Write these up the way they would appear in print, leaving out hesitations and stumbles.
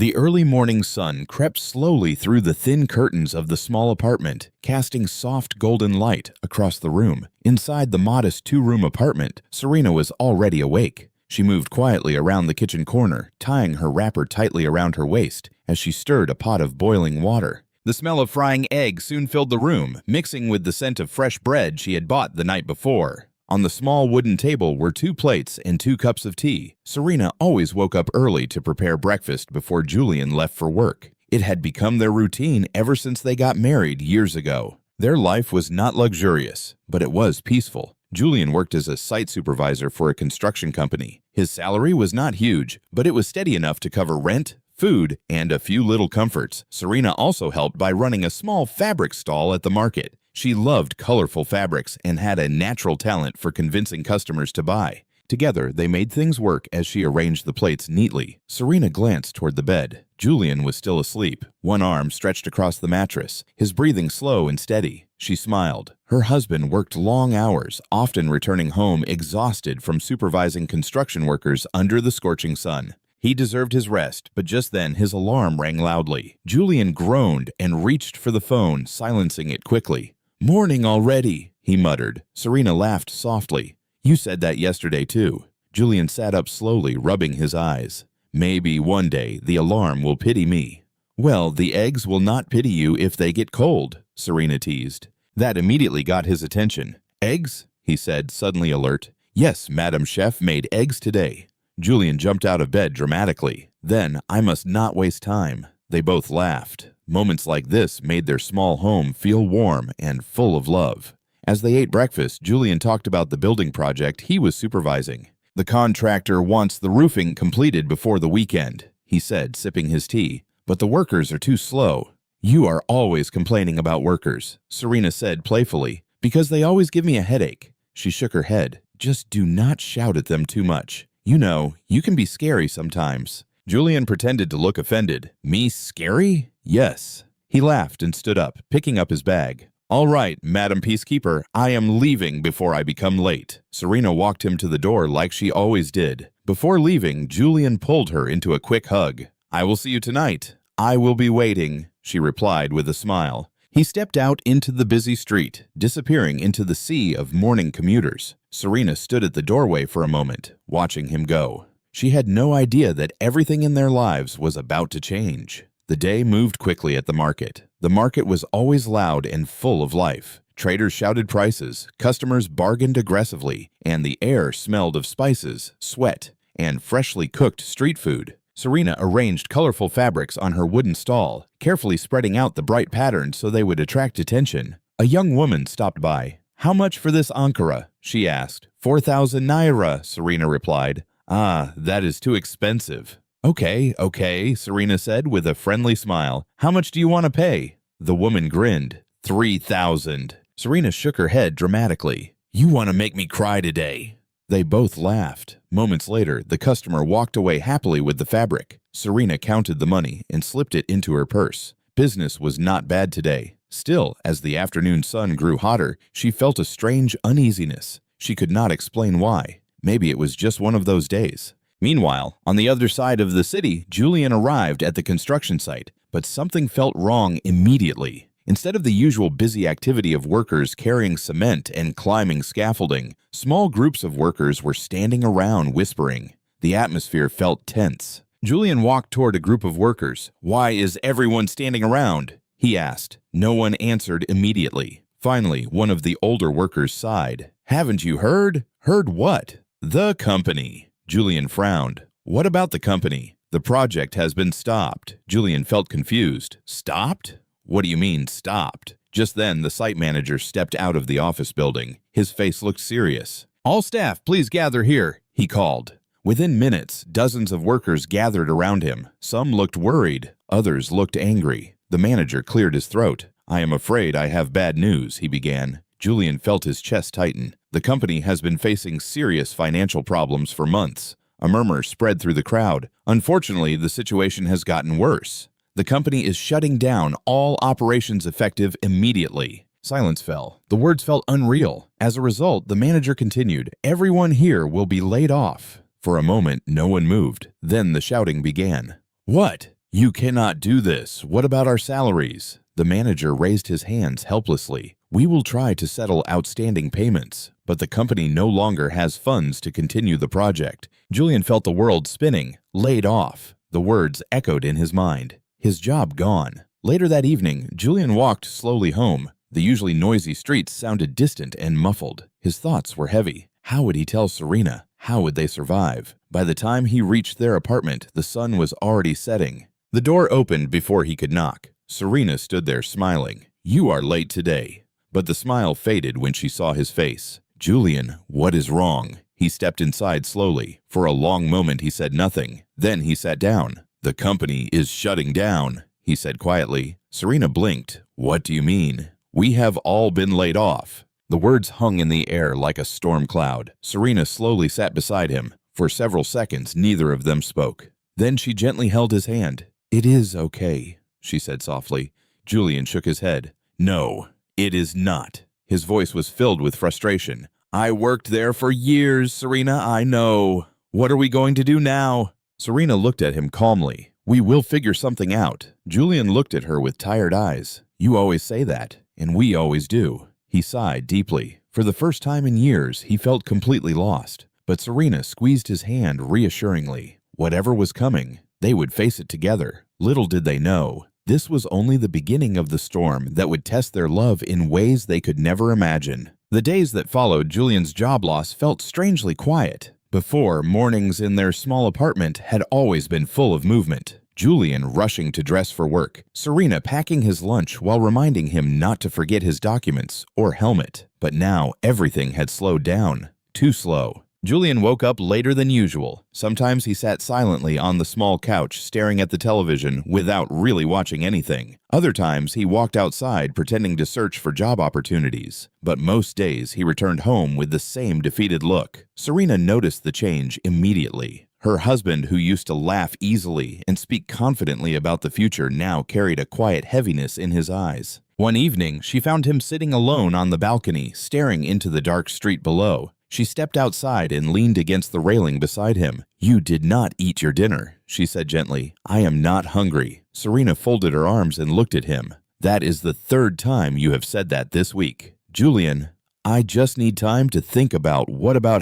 The early morning sun crept slowly through the thin curtains of the small apartment, casting soft golden light across the room. Inside the modest two-room apartment, Serena was already awake. She moved quietly around the kitchen corner, tying her wrapper tightly around her waist as she stirred a pot of boiling water. The smell of frying eggs soon filled the room, mixing with the scent of fresh bread she had bought the night before. On the small wooden table were 2 plates and 2 cups of tea. Serena always woke up early to prepare breakfast before Julian left for work. It had become their routine ever since they got married years ago. Their life was not luxurious, but it was peaceful. Julian worked as a site supervisor for a construction company. His salary was not huge, but it was steady enough to cover rent, food, and a few little comforts. Serena also helped by running a small fabric stall at the market. She loved colorful fabrics and had a natural talent for convincing customers to buy. Together, they made things work as she arranged the plates neatly. Serena glanced toward the bed. Julian was still asleep, one arm stretched across the mattress, his breathing slow and steady. She smiled. Her husband worked long hours, often returning home exhausted from supervising construction workers under the scorching sun. He deserved his rest, but just then his alarm rang loudly. Julian groaned and reached for the phone, silencing it quickly. "Morning already," he muttered. Serena laughed softly. "You said that yesterday too." Julian sat up slowly, rubbing his eyes. "Maybe one day the alarm will pity me." "Well, the eggs will not pity you if they get cold," Serena teased. That immediately got his attention. "Eggs?" he said, suddenly alert. "Yes, Madam Chef made eggs today." Julian jumped out of bed dramatically. "Then I must not waste time." They both laughed. Moments like this made their small home feel warm and full of love. As they ate breakfast, Julian talked about the building project he was supervising. "The contractor wants the roofing completed before the weekend," he said, sipping his tea. "But the workers are too slow." "You are always complaining about workers," Serena said playfully, "because they always give me a headache." She shook her head. "Just do not shout at them too much. You know, you can be scary sometimes." Julian pretended to look offended. "Me scary?" "Yes." He laughed and stood up, picking up his bag. "All right, Madam Peacekeeper, I am leaving before I become late." Serena walked him to the door like she always did. Before leaving, Julian pulled her into a quick hug. "I will see you tonight." "I will be waiting," she replied with a smile. He stepped out into the busy street, disappearing into the sea of morning commuters. Serena stood at the doorway for a moment, watching him go. She had no idea that everything in their lives was about to change. The day moved quickly at the market. The market was always loud and full of life. Traders shouted prices, customers bargained aggressively, and the air smelled of spices, sweat, and freshly cooked street food. Serena arranged colorful fabrics on her wooden stall, carefully spreading out the bright patterns so they would attract attention. A young woman stopped by. "How much for this ankara?" she asked. 4,000 naira, Serena replied. "Ah, that is too expensive." Okay, Serena said with a friendly smile. "How much do you want to pay?" The woman grinned. 3,000. Serena shook her head dramatically. "You want to make me cry today." They both laughed. Moments later, the customer walked away happily with the fabric. Serena counted the money and slipped it into her purse. Business was not bad today. Still, as the afternoon sun grew hotter, she felt a strange uneasiness. She could not explain why. Maybe it was just one of those days. Meanwhile, on the other side of the city, Julian arrived at the construction site, but something felt wrong immediately. Instead of the usual busy activity of workers carrying cement and climbing scaffolding, small groups of workers were standing around whispering. The atmosphere felt tense. Julian walked toward a group of workers. "Why is everyone standing around?" he asked. No one answered immediately. Finally, one of the older workers sighed. "Haven't you heard?" "Heard what?" "The company." Julian frowned. "What about the company?" "The project has been stopped." Julian felt confused. "Stopped? What do you mean, stopped?" Just then, the site manager stepped out of the office building. His face looked serious. "All staff, please gather here," he called. Within minutes, dozens of workers gathered around him. Some looked worried, others looked angry. The manager cleared his throat. "I am afraid I have bad news," he began. Julian felt his chest tighten. "The company has been facing serious financial problems for months." A murmur spread through the crowd. "Unfortunately, the situation has gotten worse. The company is shutting down all operations effective immediately." Silence fell. The words felt unreal. As a result, the manager continued, "Everyone here will be laid off." For a moment, no one moved. Then the shouting began. "What? "You cannot do this. What about our salaries?" The manager raised his hands helplessly. "We will try to settle outstanding payments, but the company no longer has funds to continue the project." Julian felt the world spinning. Laid off. The words echoed in his mind. His job gone. Later that evening, Julian walked slowly home. The usually noisy streets sounded distant and muffled. His thoughts were heavy. How would he tell Serena? How would they survive? By the time he reached their apartment, the sun was already setting. The door opened before he could knock. Serena stood there smiling. "You are late today." But the smile faded when she saw his face. "Julian, what is wrong?" He stepped inside slowly. For a long moment he said nothing. Then he sat down. "The company is shutting down," he said quietly. Serena blinked. "What do you mean?" "We have all been laid off." The words hung in the air like a storm cloud. Serena slowly sat beside him. For several seconds, neither of them spoke. Then she gently held his hand. "It is okay," she said softly. Julian shook his head. "No, it is not." His voice was filled with frustration. "I worked there for years, Serena, I know. What are we going to do now?" Serena looked at him calmly. "We will figure something out." Julian looked at her with tired eyes. "You always say that, and we always do." He sighed deeply. For the first time in years, he felt completely lost. But Serena squeezed his hand reassuringly. Whatever was coming, they would face it together. Little did they know, this was only the beginning of the storm that would test their love in ways they could never imagine. The days that followed Julian's job loss felt strangely quiet. Before, mornings in their small apartment had always been full of movement. Julian rushing to dress for work, Serena packing his lunch while reminding him not to forget his documents or helmet. But now everything had slowed down. Too slow. Julian woke up later than usual. Sometimes he sat silently on the small couch staring at the television without really watching anything. Other times he walked outside pretending to search for job opportunities. But most days he returned home with the same defeated look. Serena noticed the change immediately. Her husband, who used to laugh easily and speak confidently about the future, now carried a quiet heaviness in his eyes. One evening, she found him sitting alone on the balcony, staring into the dark street below. She stepped outside and leaned against the railing beside him. "You did not eat your dinner," she said gently. "I am not hungry." Serena folded her arms and looked at him. "That is the third time you have said that this week." "Julian, I just need time to think about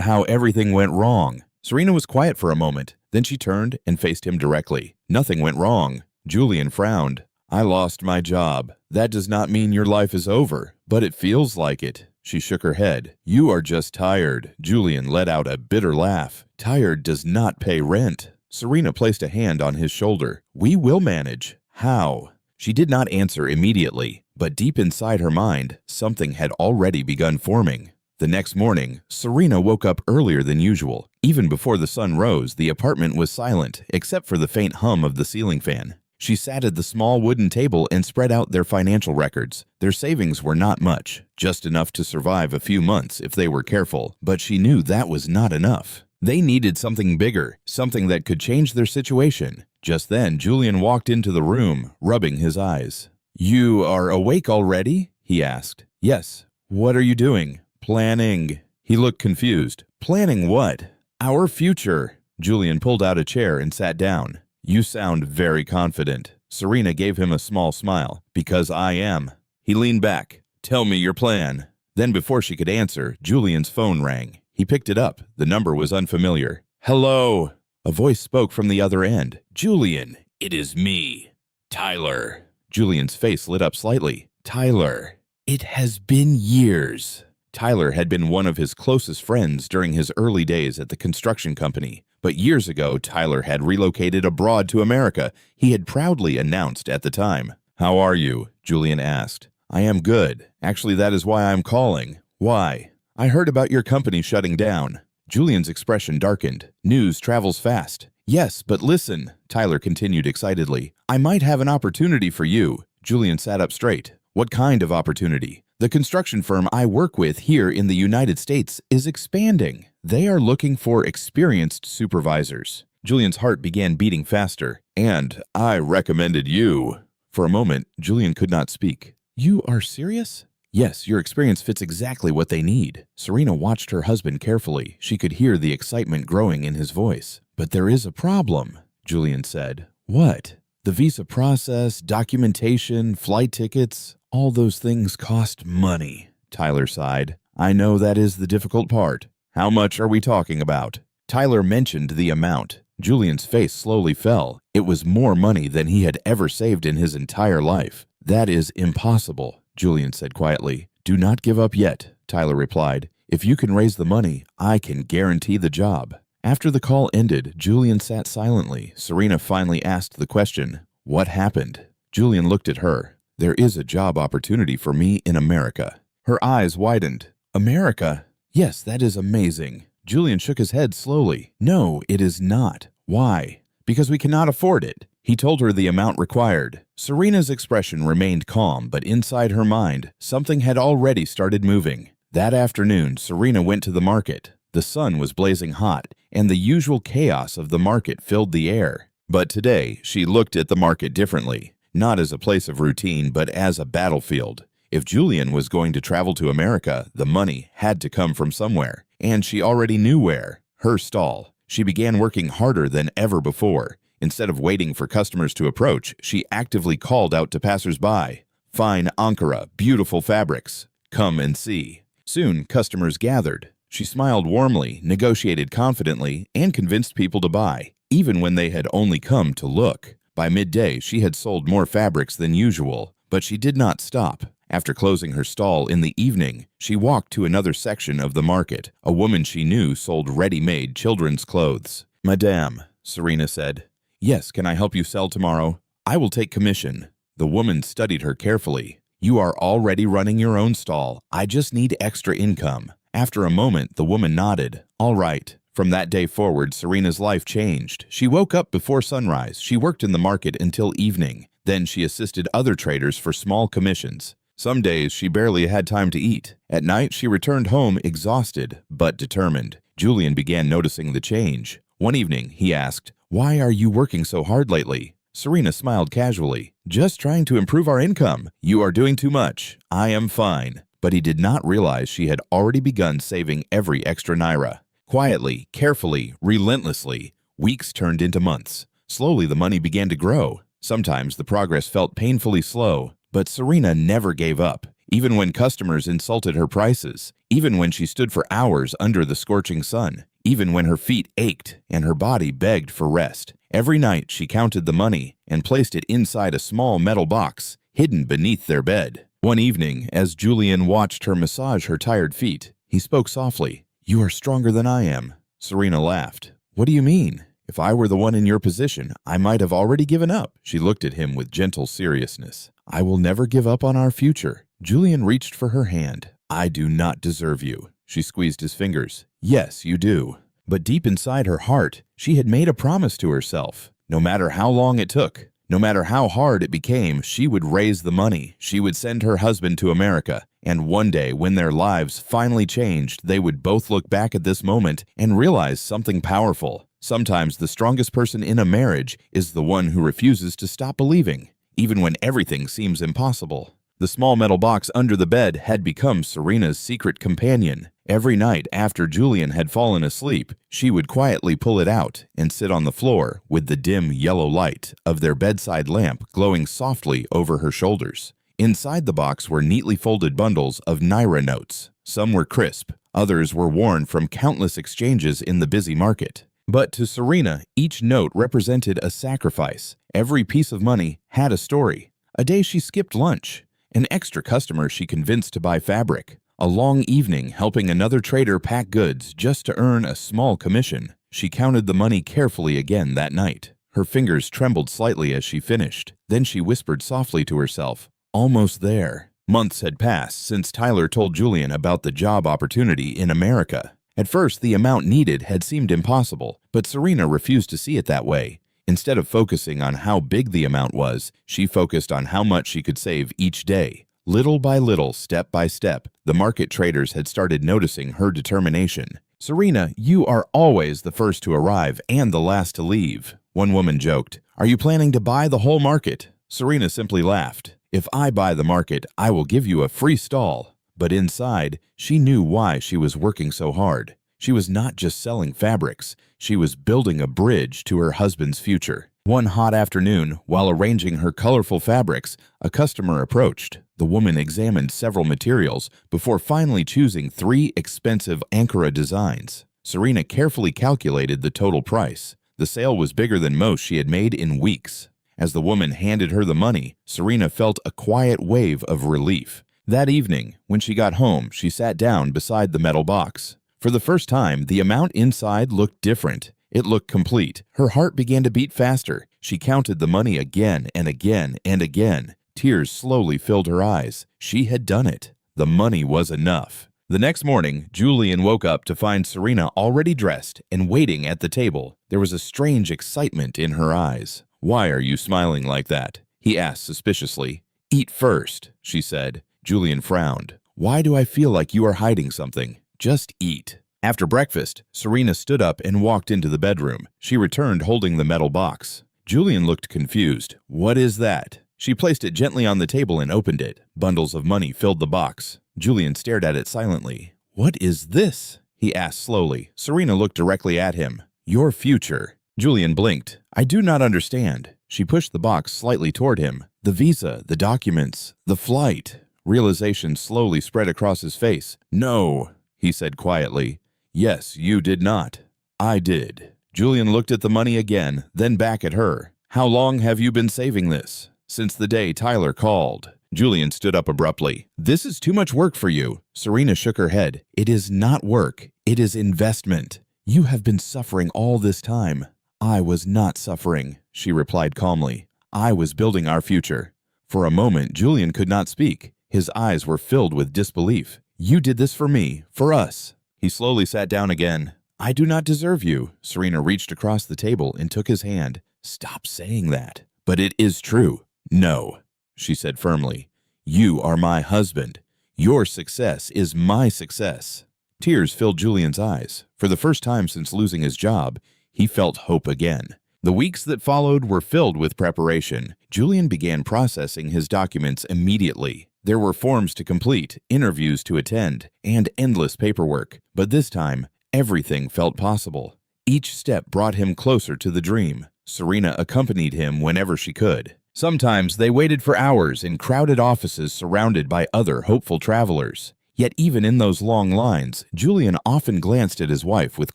how everything went wrong." Serena was quiet for a moment. Then she turned and faced him directly. "Nothing went wrong." Julian frowned. "I lost my job. That does not mean your life is over, but it feels like it." She shook her head. "You are just tired." Julian let out a bitter laugh. "Tired does not pay rent." Serena placed a hand on his shoulder. "We will manage." "How?" She did not answer immediately, but deep inside her mind, something had already begun forming. The next morning, Serena woke up earlier than usual. Even before the sun rose, the apartment was silent, except for the faint hum of the ceiling fan. She sat at the small wooden table and spread out their financial records. Their savings were not much, just enough to survive a few months if they were careful, but she knew that was not enough. They needed something bigger, something that could change their situation. Just then, Julian walked into the room, rubbing his eyes. "You are awake already?" he asked. "Yes. What are you doing?" "Planning." He looked confused. "Planning what?" "Our future." Julian pulled out a chair and sat down. "You sound very confident." Serena gave him a small smile. "Because I am." He leaned back. "Tell me your plan." Then before she could answer, Julian's phone rang. He picked it up. The number was unfamiliar. "Hello." A voice spoke from the other end. "Julian, it is me, Tyler." Julian's face lit up slightly. "Tyler, it has been years." Tyler had been one of his closest friends during his early days at the construction company. But years ago, Tyler had relocated abroad to America. He had proudly announced at the time. "How are you?" Julian asked. "I am good. Actually, that is why I'm calling." "Why?" "I heard about your company shutting down." Julian's expression darkened. News travels fast. "Yes, but listen," Tyler continued excitedly. "I might have an opportunity for you." Julian sat up straight. "What kind of opportunity?" "The construction firm I work with here in the United States is expanding. They are looking for experienced supervisors." Julian's heart began beating faster. "And I recommended you." For a moment, Julian could not speak. "You are serious?" "Yes, your experience fits exactly what they need." Serena watched her husband carefully. She could hear the excitement growing in his voice. "But there is a problem," Julian said. "What?" The visa process, documentation, flight tickets, all those things cost money. Tyler sighed. I know that is the difficult part. How much are we talking about? Tyler mentioned the amount. Julian's face slowly fell. It was more money than he had ever saved in his entire life. That is impossible, Julian said quietly. Do not give up yet, Tyler replied. If you can raise the money, I can guarantee the job. After the call ended, Julian sat silently. Serena finally asked the question, what happened? Julian looked at her. There is a job opportunity for me in America. Her eyes widened. America? Yes, that is amazing. Julian shook his head slowly. No, it is not. Why? Because we cannot afford it. He told her the amount required. Serena's expression remained calm, but inside her mind, something had already started moving. That afternoon, Serena went to the market. The sun was blazing hot, and the usual chaos of the market filled the air. But today, she looked at the market differently, not as a place of routine, but as a battlefield. If Julian was going to travel to America, the money had to come from somewhere, and she already knew where. Her stall. She began working harder than ever before. Instead of waiting for customers to approach, she actively called out to passers-by. Fine Ankara, beautiful fabrics. Come and see. Soon, customers gathered. She smiled warmly, negotiated confidently, and convinced people to buy, even when they had only come to look. By midday, she had sold more fabrics than usual, but she did not stop. After closing her stall in the evening, she walked to another section of the market. A woman she knew sold ready-made children's clothes. Madame, Serena said. Yes, can I help you sell tomorrow? I will take commission. The woman studied her carefully. You are already running your own stall. I just need extra income. After a moment, the woman nodded. All right. From that day forward, Serena's life changed. She woke up before sunrise. She worked in the market until evening. Then she assisted other traders for small commissions. Some days she barely had time to eat. At night, she returned home exhausted, but determined. Julian began noticing the change. One evening, he asked, Why are you working so hard lately? Serena smiled casually. Just trying to improve our income. You are doing too much. I am fine. But he did not realize she had already begun saving every extra naira. Quietly, carefully, relentlessly, weeks turned into months. Slowly, the money began to grow. Sometimes the progress felt painfully slow, but Serena never gave up, even when customers insulted her prices, even when she stood for hours under the scorching sun, even when her feet ached and her body begged for rest. Every night, she counted the money and placed it inside a small metal box, hidden beneath their bed. One evening, as Julian watched her massage her tired feet, he spoke softly. You are stronger than I am. Serena laughed. What do you mean? If I were the one in your position, I might have already given up. She looked at him with gentle seriousness. I will never give up on our future. Julian reached for her hand. I do not deserve you. She squeezed his fingers. Yes, you do. But deep inside her heart, she had made a promise to herself. No matter how long it took, no matter how hard it became, she would raise the money. She would send her husband to America. And one day, when their lives finally changed, they would both look back at this moment and realize something powerful. Sometimes the strongest person in a marriage is the one who refuses to stop believing, even when everything seems impossible. The small metal box under the bed had become Serena's secret companion. Every night after Julian had fallen asleep, she would quietly pull it out and sit on the floor with the dim yellow light of their bedside lamp glowing softly over her shoulders. Inside the box were neatly folded bundles of naira notes. Some were crisp, others were worn from countless exchanges in the busy market. But to Serena, each note represented a sacrifice. Every piece of money had a story. A day she skipped lunch. An extra customer she convinced to buy fabric. A long evening helping another trader pack goods just to earn a small commission. She counted the money carefully again that night. Her fingers trembled slightly as she finished. Then she whispered softly to herself, almost there. Months had passed since Tyler told Julian about the job opportunity in America. At first, the amount needed had seemed impossible, but Serena refused to see it that way. Instead of focusing on how big the amount was, she focused on how much she could save each day. Little by little, step by step, the market traders had started noticing her determination. Serena, you are always the first to arrive and the last to leave. One woman joked, Are you planning to buy the whole market? Serena simply laughed. If I buy the market, I will give you a free stall. But inside, she knew why she was working so hard. She was not just selling fabrics. She was building a bridge to her husband's future. One hot afternoon, while arranging her colorful fabrics, a customer approached. The woman examined several materials before finally choosing 3 expensive Ankara designs. Serena carefully calculated the total price. The sale was bigger than most she had made in weeks. As the woman handed her the money, Serena felt a quiet wave of relief. That evening, when she got home, she sat down beside the metal box. For the first time, the amount inside looked different. It looked complete. Her heart began to beat faster. She counted the money again and again and again. Tears slowly filled her eyes. She had done it. The money was enough. The next morning, Julian woke up to find Serena already dressed and waiting at the table. There was a strange excitement in her eyes. "Why are you smiling like that?" he asked suspiciously. "Eat first," she said. Julian frowned. "Why do I feel like you are hiding something? Just eat." After breakfast, Serena stood up and walked into the bedroom. She returned holding the metal box. Julian looked confused. "What is that?" She placed it gently on the table and opened it. Bundles of money filled the box. Julian stared at it silently. "What is this?" he asked slowly. Serena looked directly at him. "Your future." Julian blinked. "I do not understand." She pushed the box slightly toward him. "The visa, the documents, the flight." Realization slowly spread across his face. "No," he said quietly. "Yes, you did not. I did." Julian looked at the money again, then back at her. "How long have you been saving this?" "Since the day Tyler called." Julian stood up abruptly. "This is too much work for you." Serena shook her head. "It is not work. It is investment. You have been suffering all this time." "I was not suffering," she replied calmly. "I was building our future." For a moment, Julian could not speak. His eyes were filled with disbelief. "You did this for me, for us." He slowly sat down again. "I do not deserve you." Serena reached across the table and took his hand. "Stop saying that." "But it is true." "No," she said firmly. "You are my husband. Your success is my success." Tears filled Julian's eyes. For the first time since losing his job, he felt hope again. The weeks that followed were filled with preparation. Julian began processing his documents immediately. There were forms to complete, interviews to attend, and endless paperwork. But this time, everything felt possible. Each step brought him closer to the dream. Serena accompanied him whenever she could. Sometimes they waited for hours in crowded offices surrounded by other hopeful travelers. Yet even in those long lines, Julian often glanced at his wife with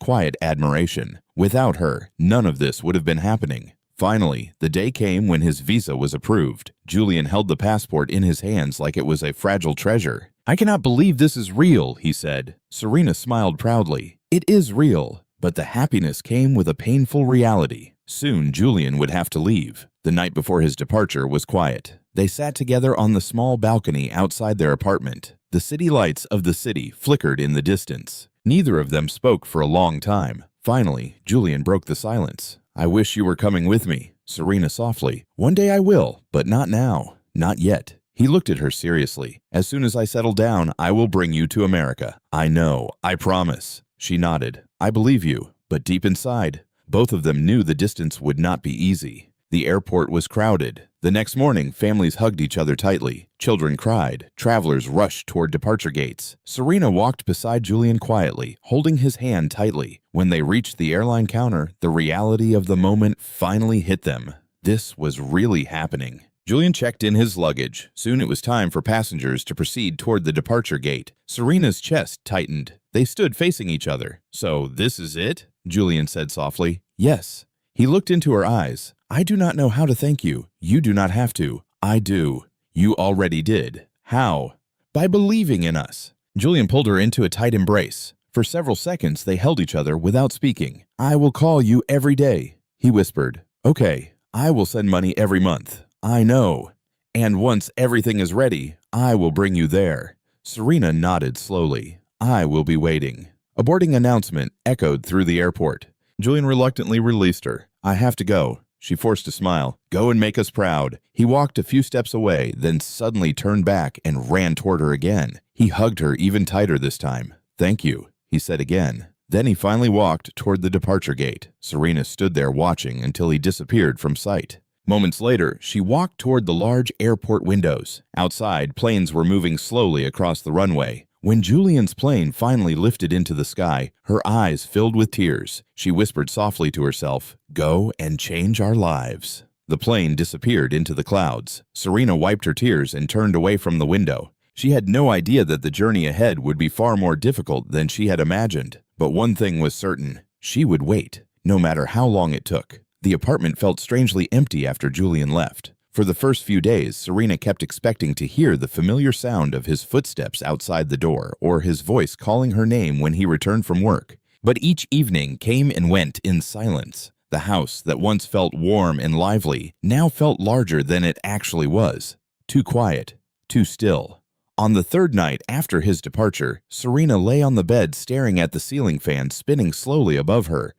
quiet admiration. Without her, none of this would have been happening. Finally, the day came when his visa was approved. Julian held the passport in his hands like it was a fragile treasure. "I cannot believe this is real," he said. Serena smiled proudly. "It is real." But the happiness came with a painful reality. Soon, Julian would have to leave. The night before his departure was quiet. They sat together on the small balcony outside their apartment. The city lights of the city flickered in the distance. Neither of them spoke for a long time. Finally, Julian broke the silence. "I wish you were coming with me." Serena softly. "One day I will, but not now. Not yet." He looked at her seriously. "As soon as I settle down, I will bring you to America. I know. I promise." She nodded. "I believe you." But deep inside, both of them knew the distance would not be easy. The airport was crowded. The next morning, families hugged each other tightly. Children cried. Travelers rushed toward departure gates. Serena walked beside Julian quietly, holding his hand tightly. When they reached the airline counter, the reality of the moment finally hit them. This was really happening. Julian checked in his luggage. Soon it was time for passengers to proceed toward the departure gate. Serena's chest tightened. They stood facing each other. "So this is it?" Julian said softly. "Yes." He looked into her eyes. "I do not know how to thank you. You do not have to. I do." "You already did." "How?" "By believing in us." Julian pulled her into a tight embrace. For several seconds, they held each other without speaking. "I will call you every day," he whispered. "Okay. I will send money every month. I know. And once everything is ready, I will bring you there." Serena nodded slowly. "I will be waiting." A boarding announcement echoed through the airport. Julian reluctantly released her. "I have to go." She forced a smile. "Go and make us proud." He walked a few steps away, then suddenly turned back and ran toward her again. He hugged her even tighter this time. "Thank you," he said again. Then he finally walked toward the departure gate. Serena stood there watching until he disappeared from sight. Moments later, she walked toward the large airport windows. Outside, planes were moving slowly across the runway. When Julian's plane finally lifted into the sky, her eyes filled with tears. She whispered softly to herself, "Go and change our lives." The plane disappeared into the clouds. Serena wiped her tears and turned away from the window. She had no idea that the journey ahead would be far more difficult than she had imagined. But one thing was certain: she would wait, no matter how long it took. The apartment felt strangely empty after Julian left. For the first few days, Serena kept expecting to hear the familiar sound of his footsteps outside the door or his voice calling her name when he returned from work. But each evening came and went in silence. The house that once felt warm and lively now felt larger than it actually was. Too quiet, too still. On the third night after his departure, Serena lay on the bed staring at the ceiling fan spinning slowly above her.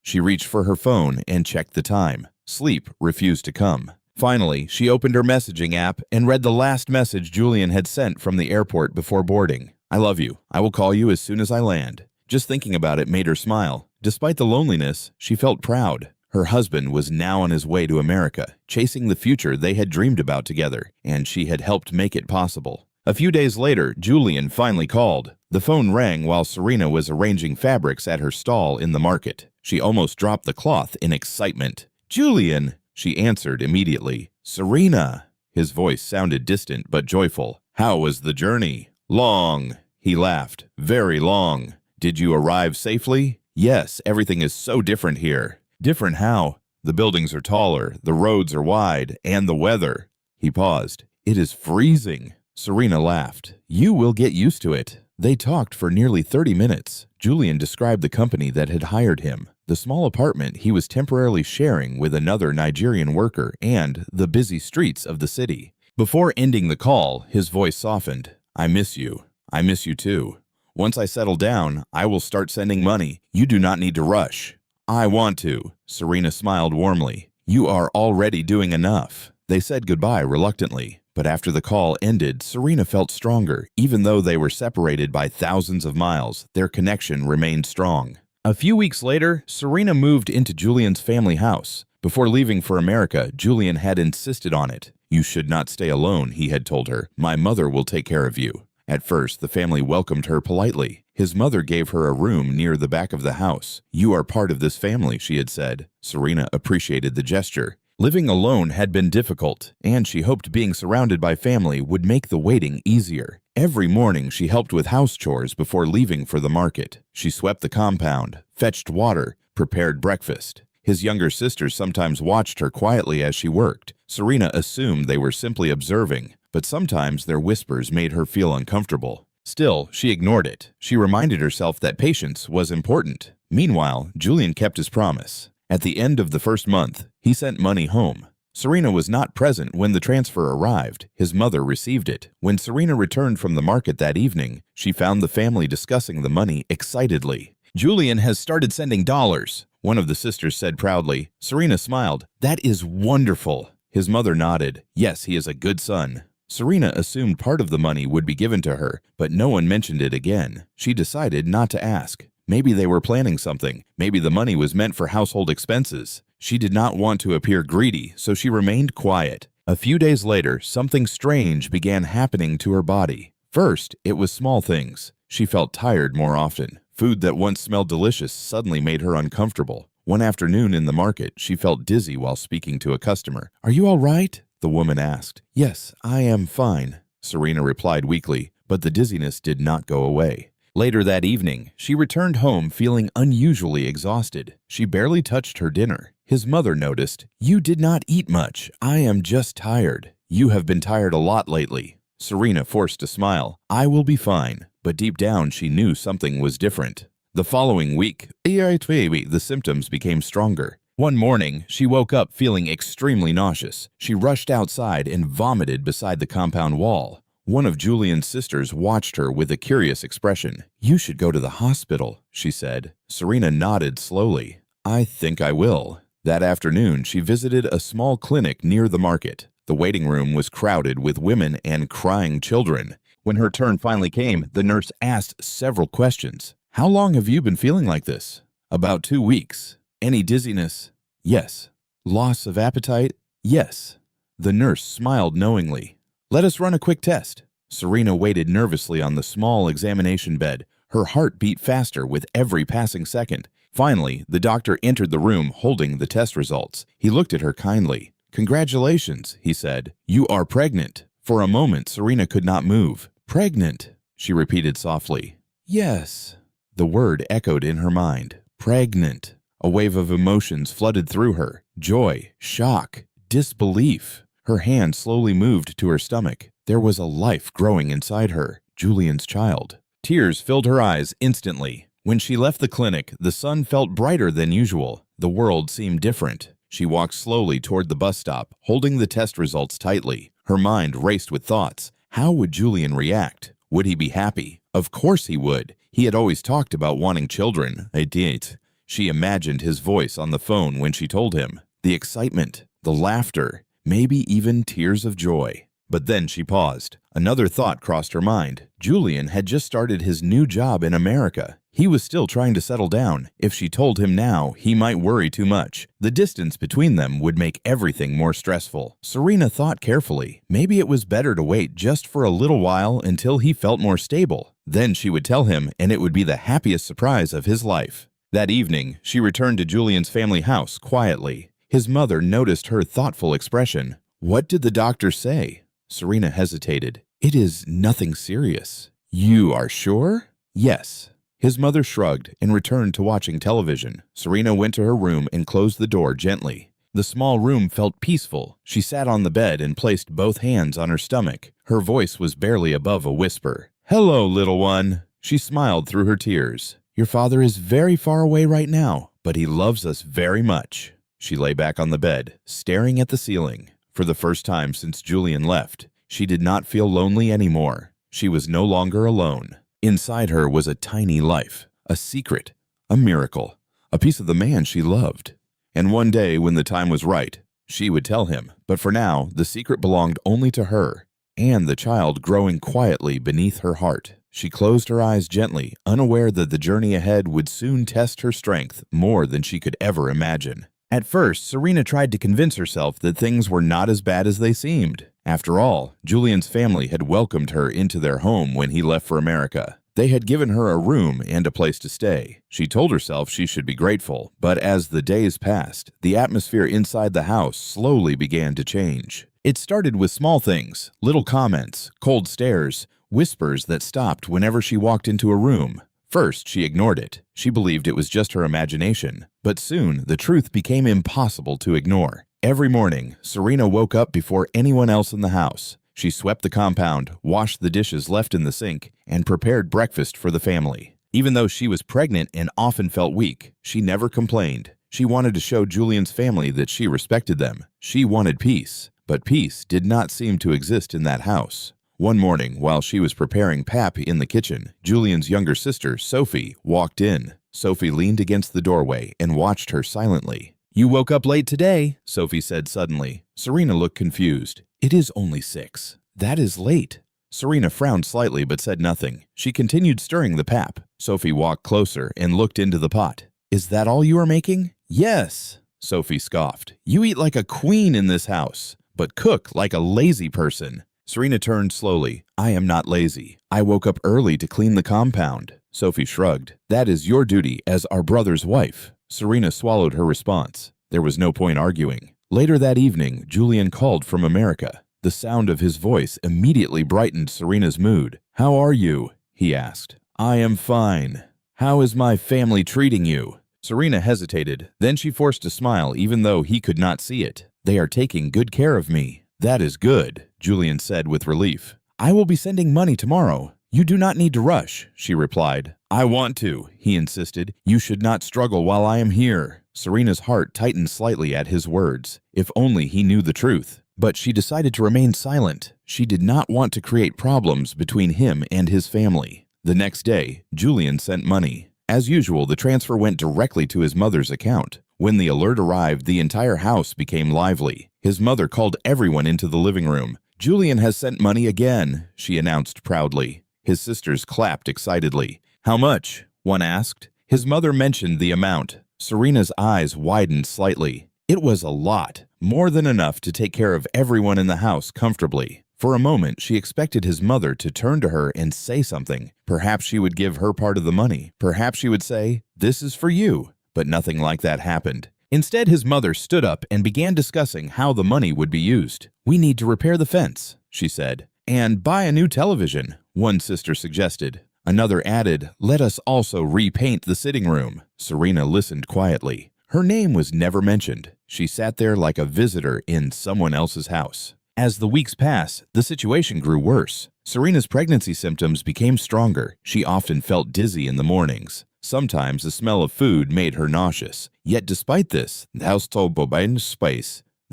She reached for her phone and checked the time. Sleep refused to come. Finally, she opened her messaging app and read the last message Julian had sent from the airport before boarding. "I love you. I will call you as soon as I land." Just thinking about it made her smile. Despite the loneliness, she felt proud. Her husband was now on his way to America, chasing the future they had dreamed about together, and she had helped make it possible. A few days later, Julian finally called. The phone rang while Serena was arranging fabrics at her stall in the market. She almost dropped the cloth in excitement. "Julian!" She answered immediately. "Serena!" His voice sounded distant but joyful. "How was the journey?" "Long." He laughed. "Very long." "Did you arrive safely?" "Yes, everything is so different here." "Different how?" "The buildings are taller, the roads are wide, and the weather." He paused. "It is freezing." Serena laughed. "You will get used to it." They talked for nearly 30 minutes. Julian described the company that had hired him, the small apartment he was temporarily sharing with another Nigerian worker, and the busy streets of the city. Before ending the call, his voice softened. "I miss you. I miss you too. Once I settle down, I will start sending money. You do not need to rush." "I want to." Serena smiled warmly. "You are already doing enough." They said goodbye reluctantly, but after the call ended, Serena felt stronger. Even though they were separated by thousands of miles, their connection remained strong. A few weeks later, Serena moved into Julian's family house. Before leaving for America, Julian had insisted on it. "You should not stay alone," he had told her. "My mother will take care of you." At first, the family welcomed her politely. His mother gave her a room near the back of the house. "You are part of this family," she had said. Serena appreciated the gesture. Living alone had been difficult, and she hoped being surrounded by family would make the waiting easier. Every morning, she helped with house chores before leaving for the market. She swept the compound, fetched water, prepared breakfast. His younger sisters sometimes watched her quietly as she worked. Serena assumed they were simply observing, but sometimes their whispers made her feel uncomfortable. Still, she ignored it. She reminded herself that patience was important. Meanwhile, Julian kept his promise. At the end of the first month, he sent money home. Serena was not present when the transfer arrived. His mother received it. When Serena returned from the market that evening, she found the family discussing the money excitedly. "Julian has started sending dollars," one of the sisters said proudly. Serena smiled. "That is wonderful." His mother nodded. "Yes, he is a good son." Serena assumed part of the money would be given to her, but no one mentioned it again. She decided not to ask. Maybe they were planning something. Maybe the money was meant for household expenses. She did not want to appear greedy, so she remained quiet. A few days later, something strange began happening to her body. First, it was small things. She felt tired more often. Food that once smelled delicious suddenly made her uncomfortable. One afternoon in the market, she felt dizzy while speaking to a customer. "Are you all right?" the woman asked. "Yes, I am fine," Serena replied weakly, but the dizziness did not go away. Later that evening, she returned home feeling unusually exhausted. She barely touched her dinner. His mother noticed. "You did not eat much. I am just tired." "You have been tired a lot lately." Serena forced a smile. "I will be fine." But deep down, she knew something was different. The following week, the symptoms became stronger. One morning, she woke up feeling extremely nauseous. She rushed outside and vomited beside the compound wall. One of Julian's sisters watched her with a curious expression. "You should go to the hospital," she said. Serena nodded slowly. "I think I will." That afternoon, she visited a small clinic near the market. The waiting room was crowded with women and crying children. When her turn finally came, the nurse asked several questions. "How long have you been feeling like this?" "About 2 weeks." "Any dizziness?" "Yes." "Loss of appetite?" "Yes." The nurse smiled knowingly. "Let us run a quick test." Serena waited nervously on the small examination bed. Her heart beat faster with every passing second. Finally, the doctor entered the room holding the test results. He looked at her kindly. "Congratulations," he said. "You are pregnant." For a moment, Serena could not move. "Pregnant," she repeated softly. "Yes." The word echoed in her mind. Pregnant. A wave of emotions flooded through her. Joy, shock, disbelief. Her hand slowly moved to her stomach. There was a life growing inside her, Julian's child. Tears filled her eyes instantly. When she left the clinic, the sun felt brighter than usual. The world seemed different. She walked slowly toward the bus stop, holding the test results tightly. Her mind raced with thoughts. How would Julian react? Would he be happy? Of course he would. He had always talked about wanting children. A date. She imagined his voice on the phone when she told him. The excitement, the laughter, maybe even tears of joy. But then she paused. Another thought crossed her mind. Julian had just started his new job in America. He was still trying to settle down. If she told him now, he might worry too much. The distance between them would make everything more stressful. Serena thought carefully. Maybe it was better to wait just for a little while until he felt more stable. Then she would tell him, and it would be the happiest surprise of his life. That evening, she returned to Julian's family house quietly. His mother noticed her thoughtful expression. "What did the doctor say?" Serena hesitated. "It is nothing serious." "You are sure?" "Yes." His mother shrugged and returned to watching television. Serena went to her room and closed the door gently. The small room felt peaceful. She sat on the bed and placed both hands on her stomach. Her voice was barely above a whisper. "Hello, little one." She smiled through her tears. "Your father is very far away right now, but he loves us very much." She lay back on the bed, staring at the ceiling. For the first time since Julian left, she did not feel lonely anymore. She was no longer alone. Inside her was a tiny life, a secret, a miracle, a piece of the man she loved. And one day, when the time was right, she would tell him. But for now, the secret belonged only to her, and the child growing quietly beneath her heart. She closed her eyes gently, unaware that the journey ahead would soon test her strength more than she could ever imagine. At first, Serena tried to convince herself that things were not as bad as they seemed. After all, Julian's family had welcomed her into their home when he left for America. They had given her a room and a place to stay. She told herself she should be grateful, but as the days passed, the atmosphere inside the house slowly began to change. It started with small things, little comments, cold stares, whispers that stopped whenever she walked into a room. First, she ignored it. She believed it was just her imagination. But soon, the truth became impossible to ignore. Every morning, Serena woke up before anyone else in the house. She swept the compound, washed the dishes left in the sink, and prepared breakfast for the family. Even though she was pregnant and often felt weak, she never complained. She wanted to show Julian's family that she respected them. She wanted peace. But peace did not seem to exist in that house. One morning, while she was preparing pap in the kitchen, Julian's younger sister, Sophie, walked in. Sophie leaned against the doorway and watched her silently. "You woke up late today," Sophie said suddenly. Serena looked confused. "It is only 6. That is late." Serena frowned slightly but said nothing. She continued stirring the pap. Sophie walked closer and looked into the pot. "Is that all you are making?" "Yes," Sophie scoffed. "You eat like a queen in this house, but cook like a lazy person." Serena turned slowly. "I am not lazy. I woke up early to clean the compound." Sophie shrugged. "That is your duty as our brother's wife." Serena swallowed her response. There was no point arguing. Later that evening, Julian called from America. The sound of his voice immediately brightened Serena's mood. "How are you?" he asked. "I am fine." "How is my family treating you?" Serena hesitated. Then she forced a smile even though he could not see it. "They are taking good care of me." "That is good," Julian said with relief. "I will be sending money tomorrow. You do not need to rush," she replied. "I want to," he insisted. "You should not struggle while I am here." Serena's heart tightened slightly at his words. If only he knew the truth. But she decided to remain silent. She did not want to create problems between him and his family. The next day, Julian sent money. As usual, the transfer went directly to his mother's account. When the alert arrived, the entire house became lively. His mother called everyone into the living room. "Julian has sent money again," she announced proudly. His sisters clapped excitedly. "How much?" one asked. His mother mentioned the amount. Serena's eyes widened slightly. It was a lot, more than enough to take care of everyone in the house comfortably. For a moment, she expected his mother to turn to her and say something. Perhaps she would give her part of the money. Perhaps she would say, "This is for you." But nothing like that happened. Instead, his mother stood up and began discussing how the money would be used. "We need to repair the fence," she said. "And buy a new television," one sister suggested. Another added, "Let us also repaint the sitting room." Serena listened quietly. Her name was never mentioned. She sat there like a visitor in someone else's house. As the weeks passed, the situation grew worse. Serena's pregnancy symptoms became stronger. She often felt dizzy in the mornings. Sometimes the smell of food made her nauseous. Yet despite this, the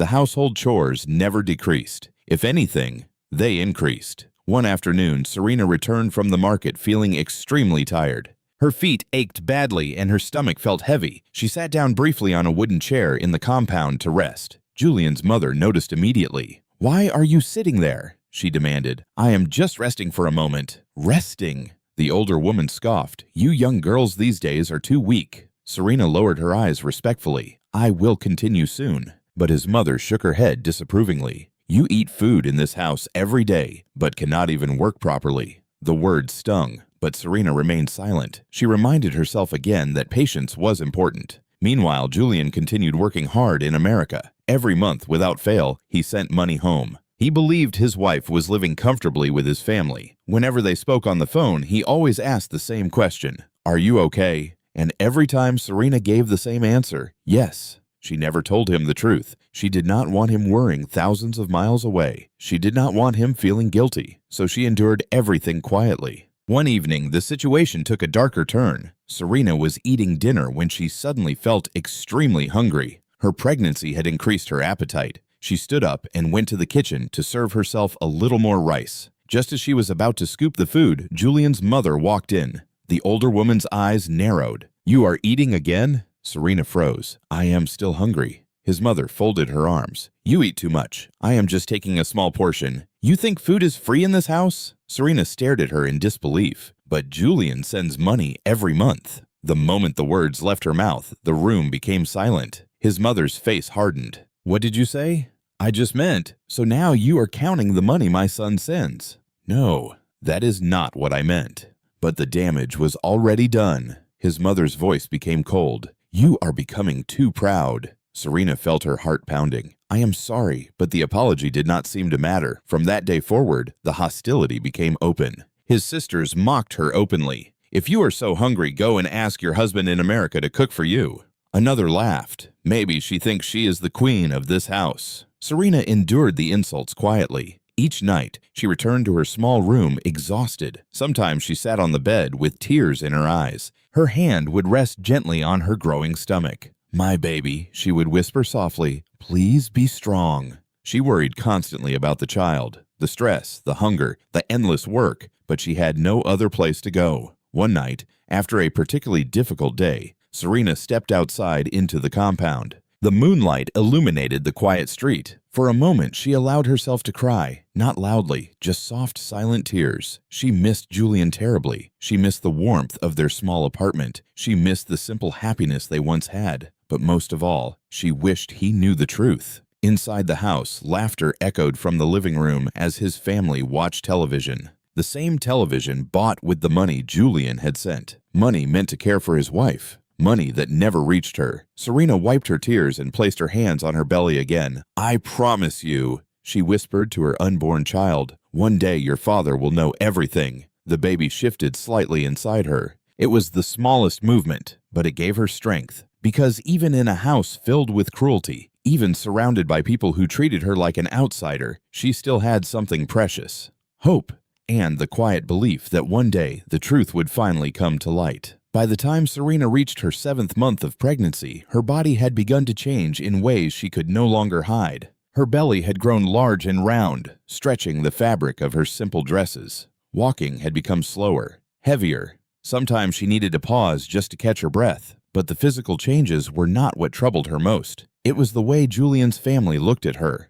household chores never decreased. If anything, they increased. One afternoon, Serena returned from the market feeling extremely tired. Her feet ached badly and her stomach felt heavy. She sat down briefly on a wooden chair in the compound to rest. Julian's mother noticed immediately. "Why are you sitting there?" she demanded. "I am just resting for a moment." "Resting?" The older woman scoffed. "You young girls these days are too weak." Serena lowered her eyes respectfully. "I will continue soon." But his mother shook her head disapprovingly. "You eat food in this house every day, but cannot even work properly." The words stung, but Serena remained silent. She reminded herself again that patience was important. Meanwhile, Julian continued working hard in America. Every month, without fail, he sent money home. He believed his wife was living comfortably with his family. Whenever they spoke on the phone, he always asked the same question, "Are you okay?" And every time Serena gave the same answer, "Yes." She never told him the truth. She did not want him worrying thousands of miles away. She did not want him feeling guilty, so she endured everything quietly. One evening, the situation took a darker turn. Serena was eating dinner when she suddenly felt extremely hungry. Her pregnancy had increased her appetite. She stood up and went to the kitchen to serve herself a little more rice. Just as she was about to scoop the food, Julian's mother walked in. The older woman's eyes narrowed. "You are eating again?" Serena froze. "I am still hungry." His mother folded her arms. "You eat too much. I am just taking a small portion. You think food is free in this house?" Serena stared at her in disbelief. "But Julian sends money every month." The moment the words left her mouth, the room became silent. His mother's face hardened. "What did you say?" "I just meant, so now you are counting the money my son sends." "No, that is not what I meant." But the damage was already done. His mother's voice became cold. "You are becoming too proud." Serena felt her heart pounding. "I am sorry," but the apology did not seem to matter. From that day forward, the hostility became open. His sisters mocked her openly. "If you are so hungry, go and ask your husband in America to cook for you." Another laughed. "Maybe she thinks she is the queen of this house." Serena endured the insults quietly. Each night, she returned to her small room exhausted. Sometimes she sat on the bed with tears in her eyes. Her hand would rest gently on her growing stomach. "My baby," she would whisper softly, "please be strong." She worried constantly about the child, the stress, the hunger, the endless work, but she had no other place to go. One night, after a particularly difficult day, Serena stepped outside into the compound. The moonlight illuminated the quiet street. For a moment, she allowed herself to cry, not loudly, just soft, silent tears. She missed Julian terribly. She missed the warmth of their small apartment. She missed the simple happiness they once had. But most of all, she wished he knew the truth. Inside the house, laughter echoed from the living room as his family watched television. The same television bought with the money Julian had sent. Money meant to care for his wife. Money that never reached her. Serena wiped her tears and placed her hands on her belly again. "I promise you," she whispered to her unborn child, "one day your father will know everything." The baby shifted slightly inside her. It was the smallest movement, but it gave her strength. Because even in a house filled with cruelty, even surrounded by people who treated her like an outsider, she still had something precious. Hope, and the quiet belief that one day the truth would finally come to light. By the time Serena reached her 7th month of pregnancy, her body had begun to change in ways she could no longer hide. Her belly had grown large and round, stretching the fabric of her simple dresses. Walking had become slower, heavier. Sometimes she needed to pause just to catch her breath. But the physical changes were not what troubled her most. It was the way Julian's family looked at her.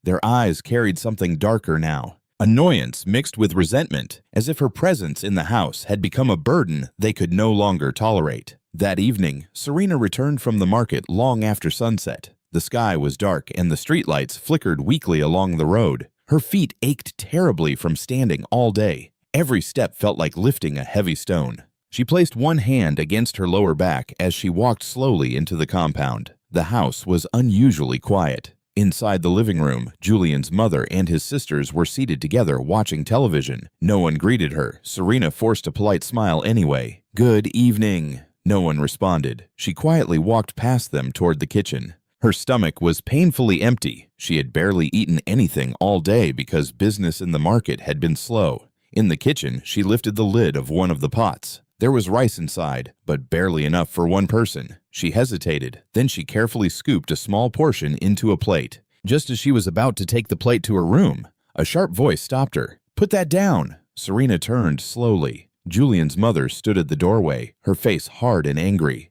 Their eyes carried something darker now. Annoyance mixed with resentment, as if her presence in the house had become a burden they could no longer tolerate. That evening, Serena returned from the market long after sunset. The sky was dark and the streetlights flickered weakly along the road. Her feet ached terribly from standing all day. Every step felt like lifting a heavy stone. She placed one hand against her lower back as she walked slowly into the compound. The house was unusually quiet. Inside the living room, Julian's mother and his sisters were seated together watching television. No one greeted her. Serena forced a polite smile anyway. "Good evening." No one responded. She quietly walked past them toward the kitchen. Her stomach was painfully empty. She had barely eaten anything all day because business in the market had been slow. In the kitchen, she lifted the lid of one of the pots. There was rice inside, but barely enough for one person. She hesitated. Then she carefully scooped a small portion into a plate. Just as she was about to take the plate to her room, a sharp voice stopped her. "Put that down!" Serena turned slowly. Julian's mother stood at the doorway, her face hard and angry.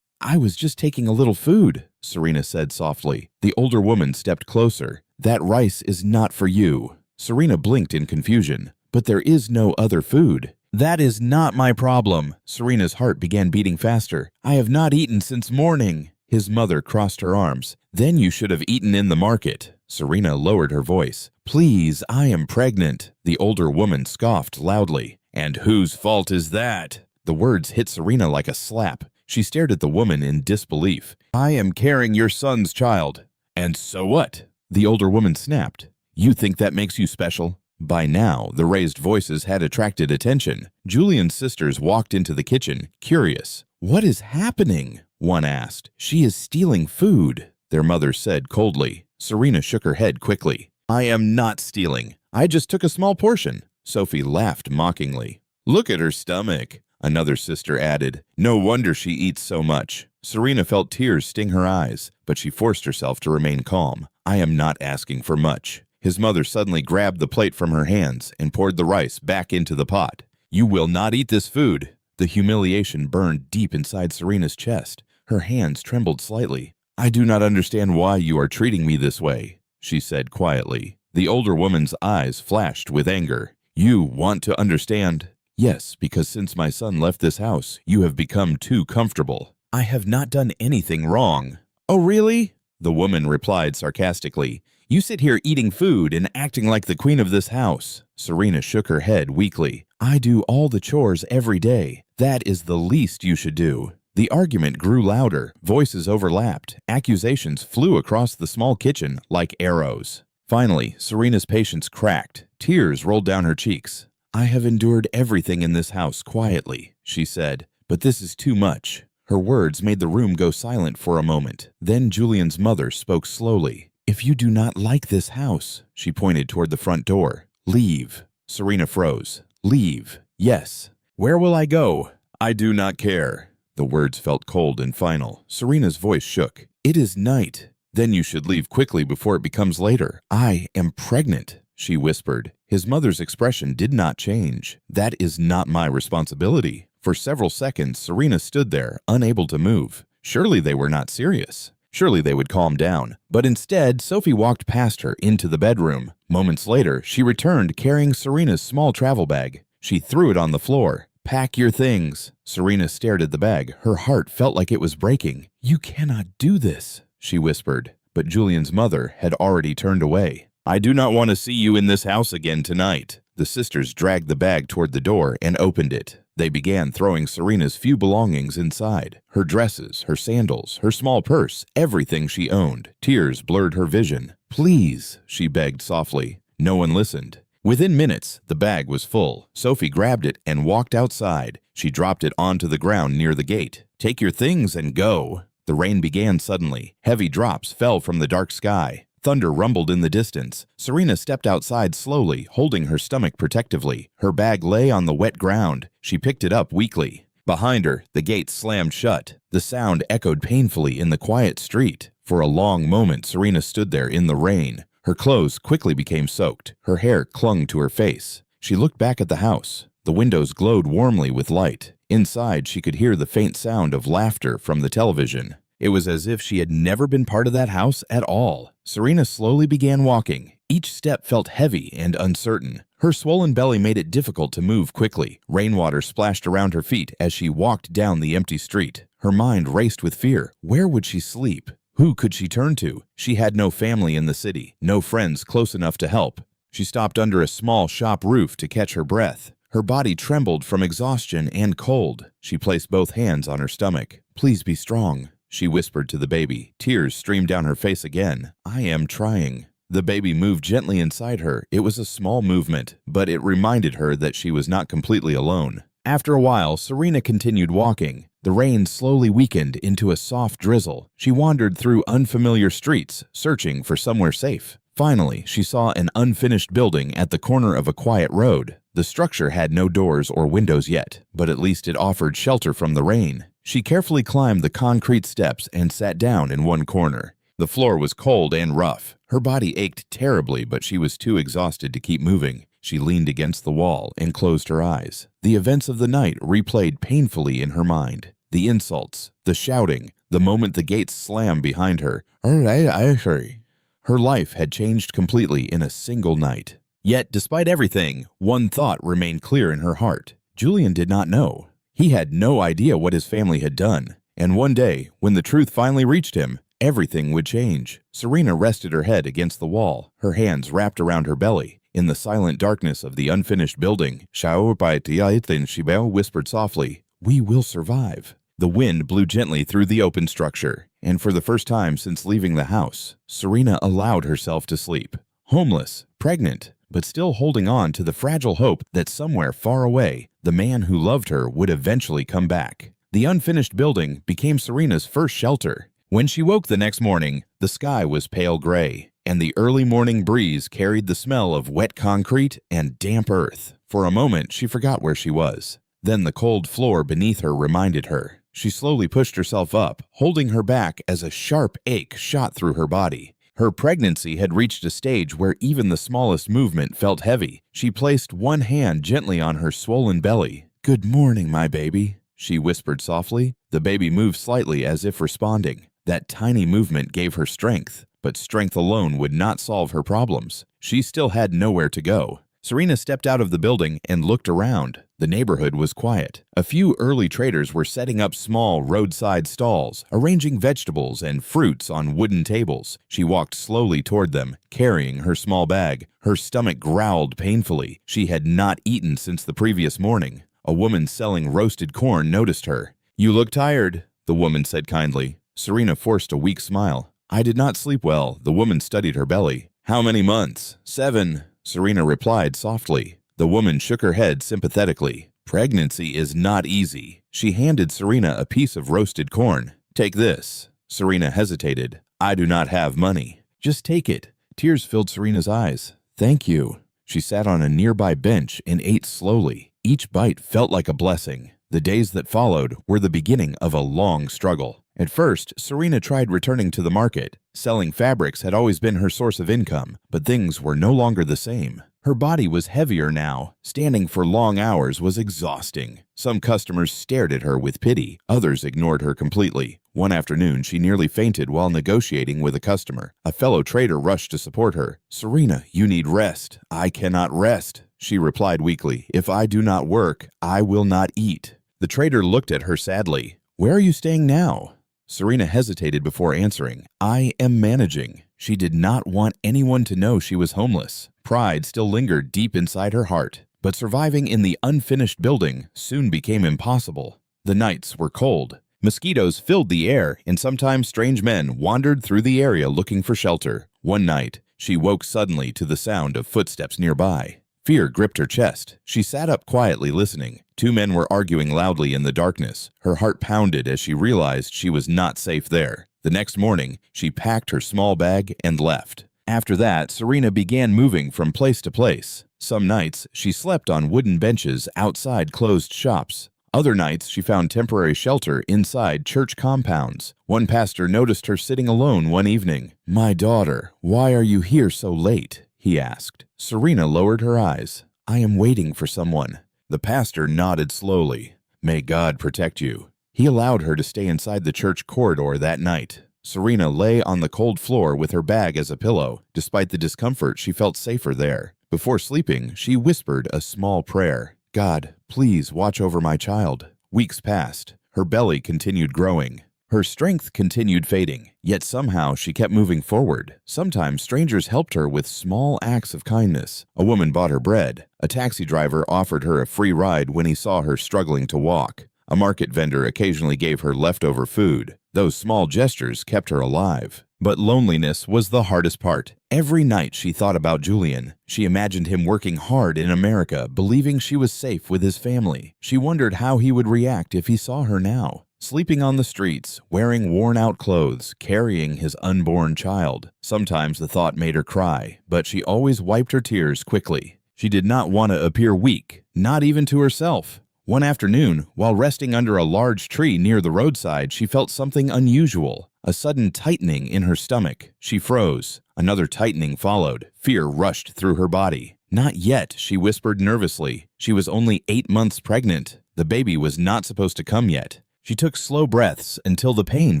I was just taking a little food," Serena said softly. The older woman stepped closer. "That rice is not for you." Serena blinked in confusion. "But there is no other food." "That is not my problem." Serena's heart began beating faster. "I have not eaten since morning." His mother crossed her arms. "Then you should have eaten in the market." Serena lowered her voice. "Please, I am pregnant." The older woman scoffed loudly. "And whose fault is that?" The words hit Serena like a slap. She stared at the woman in disbelief. "I am carrying your son's child." "And so what?" The older woman snapped. "You think that makes you special?" By now, the raised voices had attracted attention. Julian's sisters walked into the kitchen, curious. "What is happening?" one asked. "She is stealing food," their mother said coldly. Serena shook her head quickly. "I am not stealing. I just took a small portion." Sophie laughed mockingly. "Look at her stomach," another sister added. "No wonder she eats so much." Serena felt tears sting her eyes, but she forced herself to remain calm. "I am not asking for much." His mother suddenly grabbed the plate from her hands and poured the rice back into the pot. "You will not eat this food." The humiliation burned deep inside Serena's chest. Her hands trembled slightly. "I do not understand why you are treating me this way," she said quietly. The older woman's eyes flashed with anger. "You want to understand?" "Yes, because since my son left this house, you have become too comfortable." "I have not done anything wrong." "Oh, really?" the woman replied sarcastically. "You sit here eating food and acting like the queen of this house." Serena shook her head weakly. "I do all the chores every day. That is the least you should do." The argument grew louder. Voices overlapped. Accusations flew across the small kitchen like arrows. Finally, Serena's patience cracked. Tears rolled down her cheeks. "I have endured everything in this house quietly," she said, "but this is too much." Her words made the room go silent for a moment. Then Julian's mother spoke slowly. "If you do not like this house," she pointed toward the front door, "leave." Serena froze. "Leave." "Yes." "Where will I go?" "I do not care." The words felt cold and final. Serena's voice shook. "It is night." "Then you should leave quickly before it becomes later." "I am pregnant," she whispered. His mother's expression did not change. "That is not my responsibility." For several seconds, Serena stood there, unable to move. Surely they were not serious. Surely they would calm down. But instead, Sophie walked past her into the bedroom. Moments later, she returned carrying Serena's small travel bag. She threw it on the floor. "Pack your things." Serena stared at the bag. Her heart felt like it was breaking. "You cannot do this," she whispered. But Julian's mother had already turned away. "I do not want to see you in this house again tonight." The sisters dragged the bag toward the door and opened it. They began throwing Serena's few belongings inside. Her dresses, her sandals, her small purse, everything she owned. Tears blurred her vision. "Please," she begged softly. No one listened. Within minutes, the bag was full. Sophie grabbed it and walked outside. She dropped it onto the ground near the gate. "Take your things and go." The rain began suddenly. Heavy drops fell from the dark sky. Thunder rumbled in the distance. Serena stepped outside slowly, holding her stomach protectively. Her bag lay on the wet ground. She picked it up weakly. Behind her, the gate slammed shut. The sound echoed painfully in the quiet street. For a long moment, Serena stood there in the rain. Her clothes quickly became soaked. Her hair clung to her face. She looked back at the house. The windows glowed warmly with light. Inside, she could hear the faint sound of laughter from the television. It was as if she had never been part of that house at all. Serena slowly began walking. Each step felt heavy and uncertain. Her swollen belly made it difficult to move quickly. Rainwater splashed around her feet as she walked down the empty street. Her mind raced with fear. Where would she sleep? Who could she turn to? She had no family in the city, no friends close enough to help. She stopped under a small shop roof to catch her breath. Her body trembled from exhaustion and cold. She placed both hands on her stomach. "Please be strong," she whispered to the baby. Tears streamed down her face again. "I am trying." The baby moved gently inside her. It was a small movement, but it reminded her that she was not completely alone. After a while, Serena continued walking. The rain slowly weakened into a soft drizzle. She wandered through unfamiliar streets, searching for somewhere safe. Finally, she saw an unfinished building at the corner of a quiet road. The structure had no doors or windows yet, but at least it offered shelter from the rain. She carefully climbed the concrete steps and sat down in one corner. The floor was cold and rough. Her body ached terribly, but she was too exhausted to keep moving. She leaned against the wall and closed her eyes. The events of the night replayed painfully in her mind. The insults, the shouting, the moment the gates slammed behind her. Her life had changed completely in a single night. Yet, despite everything, one thought remained clear in her heart. Julian did not know. He had no idea what his family had done. And one day, when the truth finally reached him, everything would change. Serena rested her head against the wall, her hands wrapped around her belly. In the silent darkness of the unfinished building, Shibao whispered softly, "We will survive." The wind blew gently through the open structure, and for the first time since leaving the house, Serena allowed herself to sleep. Homeless, pregnant, but still holding on to the fragile hope that somewhere far away, the man who loved her would eventually come back. The unfinished building became Serena's first shelter. When she woke the next morning, the sky was pale gray, and the early morning breeze carried the smell of wet concrete and damp earth. For a moment, she forgot where she was. Then the cold floor beneath her reminded her. She slowly pushed herself up, holding her back as a sharp ache shot through her body. Her pregnancy had reached a stage where even the smallest movement felt heavy. She placed one hand gently on her swollen belly. "Good morning, my baby," she whispered softly. The baby moved slightly as if responding. That tiny movement gave her strength, but strength alone would not solve her problems. She still had nowhere to go. Serena stepped out of the building and looked around. The neighborhood was quiet. A few early traders were setting up small roadside stalls, arranging vegetables and fruits on wooden tables. She walked slowly toward them, carrying her small bag. Her stomach growled painfully. She had not eaten since the previous morning. A woman selling roasted corn noticed her. "You look tired," the woman said kindly. Serena forced a weak smile. "I did not sleep well." The woman studied her belly. "How many months?" "7." Serena replied softly. The woman shook her head sympathetically. "Pregnancy is not easy." She handed Serena a piece of roasted corn. "Take this." Serena hesitated. "I do not have money." "Just take it." Tears filled Serena's eyes. "Thank you." She sat on a nearby bench and ate slowly. Each bite felt like a blessing. The days that followed were the beginning of a long struggle. At first, Serena tried returning to the market. Selling fabrics had always been her source of income, but things were no longer the same. Her body was heavier now. Standing for long hours was exhausting. Some customers stared at her with pity. Others ignored her completely. One afternoon, she nearly fainted while negotiating with a customer. A fellow trader rushed to support her. "Serena, you need rest." "I cannot rest," she replied weakly. "If I do not work, I will not eat." The trader looked at her sadly. "Where are you staying now?" Serena hesitated before answering. "I am managing." She did not want anyone to know she was homeless. Pride still lingered deep inside her heart, but surviving in the unfinished building soon became impossible. The nights were cold. Mosquitoes filled the air, and sometimes strange men wandered through the area looking for shelter. One night, she woke suddenly to the sound of footsteps nearby. Fear gripped her chest. She sat up quietly listening. Two men were arguing loudly in the darkness. Her heart pounded as she realized she was not safe there. The next morning, she packed her small bag and left. After that, Serena began moving from place to place. Some nights, she slept on wooden benches outside closed shops. Other nights, she found temporary shelter inside church compounds. One pastor noticed her sitting alone one evening. "My daughter, why are you here so late?" he asked. Serena lowered her eyes. "I am waiting for someone." The pastor nodded slowly. "May God protect you." He allowed her to stay inside the church corridor that night. Serena lay on the cold floor with her bag as a pillow. Despite the discomfort, she felt safer there. Before sleeping, she whispered a small prayer. "God, please watch over my child." Weeks passed. Her belly continued growing. Her strength continued fading, yet somehow she kept moving forward. Sometimes strangers helped her with small acts of kindness. A woman bought her bread. A taxi driver offered her a free ride when he saw her struggling to walk. A market vendor occasionally gave her leftover food. Those small gestures kept her alive. But loneliness was the hardest part. Every night she thought about Julian. She imagined him working hard in America, believing she was safe with his family. She wondered how he would react if he saw her now. Sleeping on the streets, wearing worn-out clothes, carrying his unborn child. Sometimes the thought made her cry, but she always wiped her tears quickly. She did not want to appear weak, not even to herself. One afternoon, while resting under a large tree near the roadside, she felt something unusual. A sudden tightening in her stomach. She froze. Another tightening followed. Fear rushed through her body. "Not yet," she whispered nervously. She was only 8 months pregnant. The baby was not supposed to come yet. She took slow breaths until the pain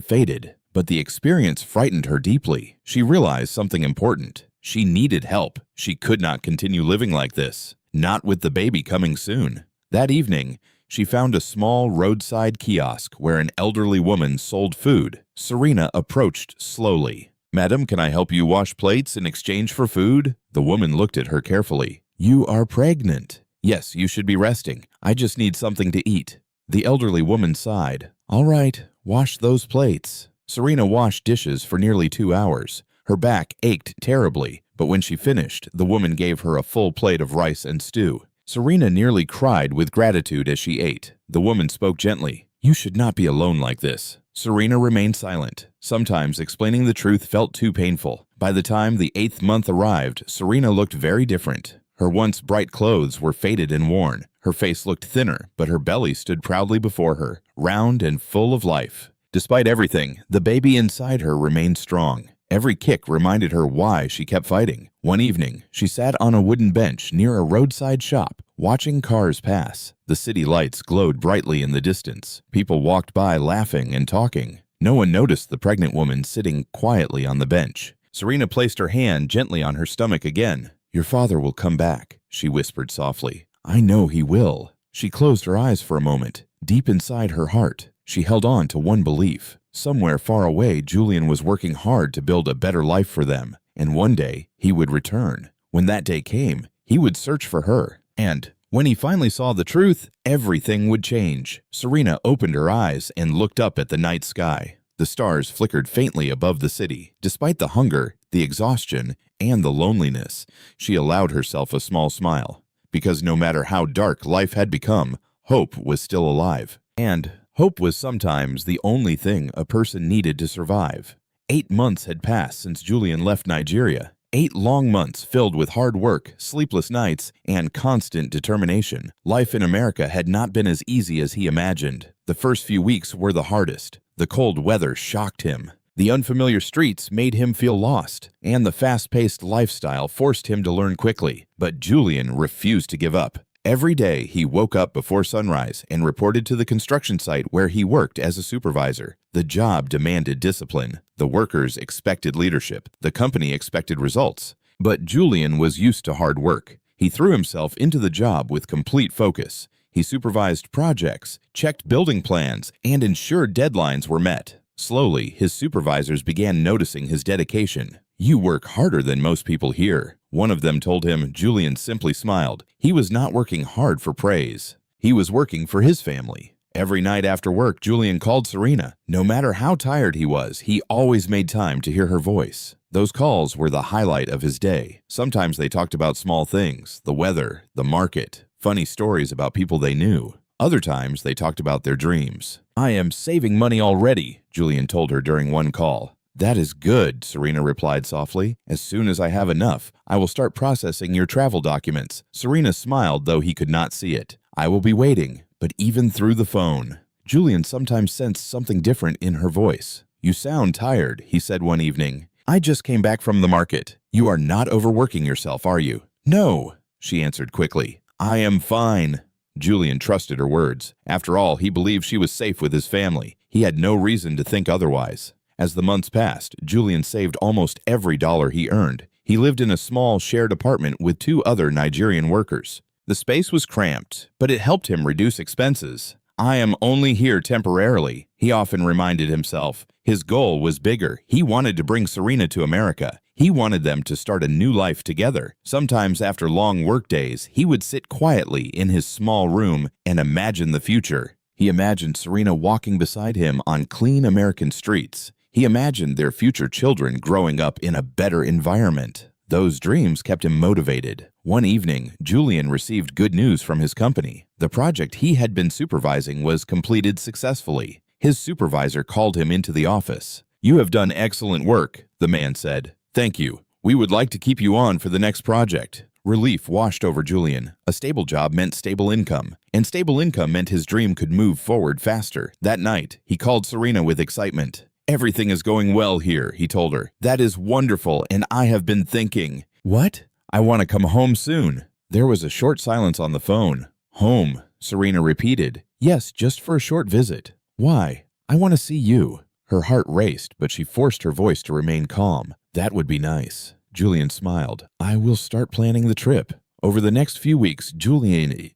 faded. But the experience frightened her deeply. She realized something important. She needed help. She could not continue living like this. Not with the baby coming soon. That evening, she found a small roadside kiosk where an elderly woman sold food. Serena approached slowly. "Madam, can I help you wash plates in exchange for food?" The woman looked at her carefully. "You are pregnant." "Yes, you should be resting. I just need something to eat." The elderly woman sighed. "All right, wash those plates." Serena washed dishes for nearly 2 hours. Her back ached terribly, but when she finished, the woman gave her a full plate of rice and stew. Serena nearly cried with gratitude as she ate. The woman spoke gently. "You should not be alone like this." Serena remained silent. Sometimes explaining the truth felt too painful. By the time the 8th month arrived, Serena looked very different. Her once bright clothes were faded and worn. Her face looked thinner, but her belly stood proudly before her, round and full of life. Despite everything, the baby inside her remained strong. Every kick reminded her why she kept fighting. One evening, she sat on a wooden bench near a roadside shop, watching cars pass. The city lights glowed brightly in the distance. People walked by laughing and talking. No one noticed the pregnant woman sitting quietly on the bench. Serena placed her hand gently on her stomach again. "Your father will come back," she whispered softly. "I know he will." She closed her eyes for a moment. Deep inside her heart, she held on to one belief. Somewhere far away, Julian was working hard to build a better life for them, and one day he would return. When that day came, he would search for her, and when he finally saw the truth, everything would change. Serena opened her eyes and looked up at the night sky. The stars flickered faintly above the city. Despite the hunger, the exhaustion, and the loneliness, she allowed herself a small smile. Because no matter how dark life had become, hope was still alive. And hope was sometimes the only thing a person needed to survive. 8 months had passed since Julian left Nigeria. 8 long months filled with hard work, sleepless nights, and constant determination. Life in America had not been as easy as he imagined. The first few weeks were the hardest. The cold weather shocked him. The unfamiliar streets made him feel lost, and the fast-paced lifestyle forced him to learn quickly. But Julian refused to give up. Every day, he woke up before sunrise and reported to the construction site where he worked as a supervisor. The job demanded discipline. The workers expected leadership. The company expected results. But Julian was used to hard work. He threw himself into the job with complete focus. He supervised projects, checked building plans, and ensured deadlines were met. Slowly, his supervisors began noticing his dedication. "You work harder than most people here," one of them told him. Julian simply smiled. He was not working hard for praise. He was working for his family. Every night after work, Julian called Serena. No matter how tired he was, he always made time to hear her voice. Those calls were the highlight of his day. Sometimes they talked about small things, the weather, the market, funny stories about people they knew. Other times, they talked about their dreams. "I am saving money already," Julian told her during one call. "That is good," Serena replied softly. "As soon as I have enough, I will start processing your travel documents." Serena smiled, though he could not see it. "I will be waiting." But even through the phone, Julian sometimes sensed something different in her voice. "You sound tired," he said one evening. "I just came back from the market." "You are not overworking yourself, are you?" "No," she answered quickly. "I am fine." Julian trusted her words. After all, he believed she was safe with his family. He had no reason to think otherwise. As the months passed, Julian saved almost every dollar he earned. He lived in a small shared apartment with 2 other Nigerian workers. The space was cramped, but it helped him reduce expenses. I am only here temporarily, he often reminded himself. His goal was bigger. He wanted to bring Serena to America. He wanted them to start a new life together. Sometimes after long work days, he would sit quietly in his small room and imagine the future. He imagined Serena walking beside him on clean American streets. He imagined their future children growing up in a better environment. Those dreams kept him motivated. One evening, Julian received good news from his company. The project he had been supervising was completed successfully. His supervisor called him into the office. "You have done excellent work," the man said. "Thank you. We would like to keep you on for the next project." Relief washed over Julian. A stable job meant stable income, and stable income meant his dream could move forward faster. That night, he called Serena with excitement. "Everything is going well here," he told her. "That is wonderful, and I have been thinking." "What?" "I want to come home soon." There was a short silence on the phone. "Home," Serena repeated. "Yes, just for a short visit." "Why?" "I want to see you." Her heart raced, but she forced her voice to remain calm. "That would be nice." Julian smiled. "I will start planning the trip." Over the next few weeks, Julian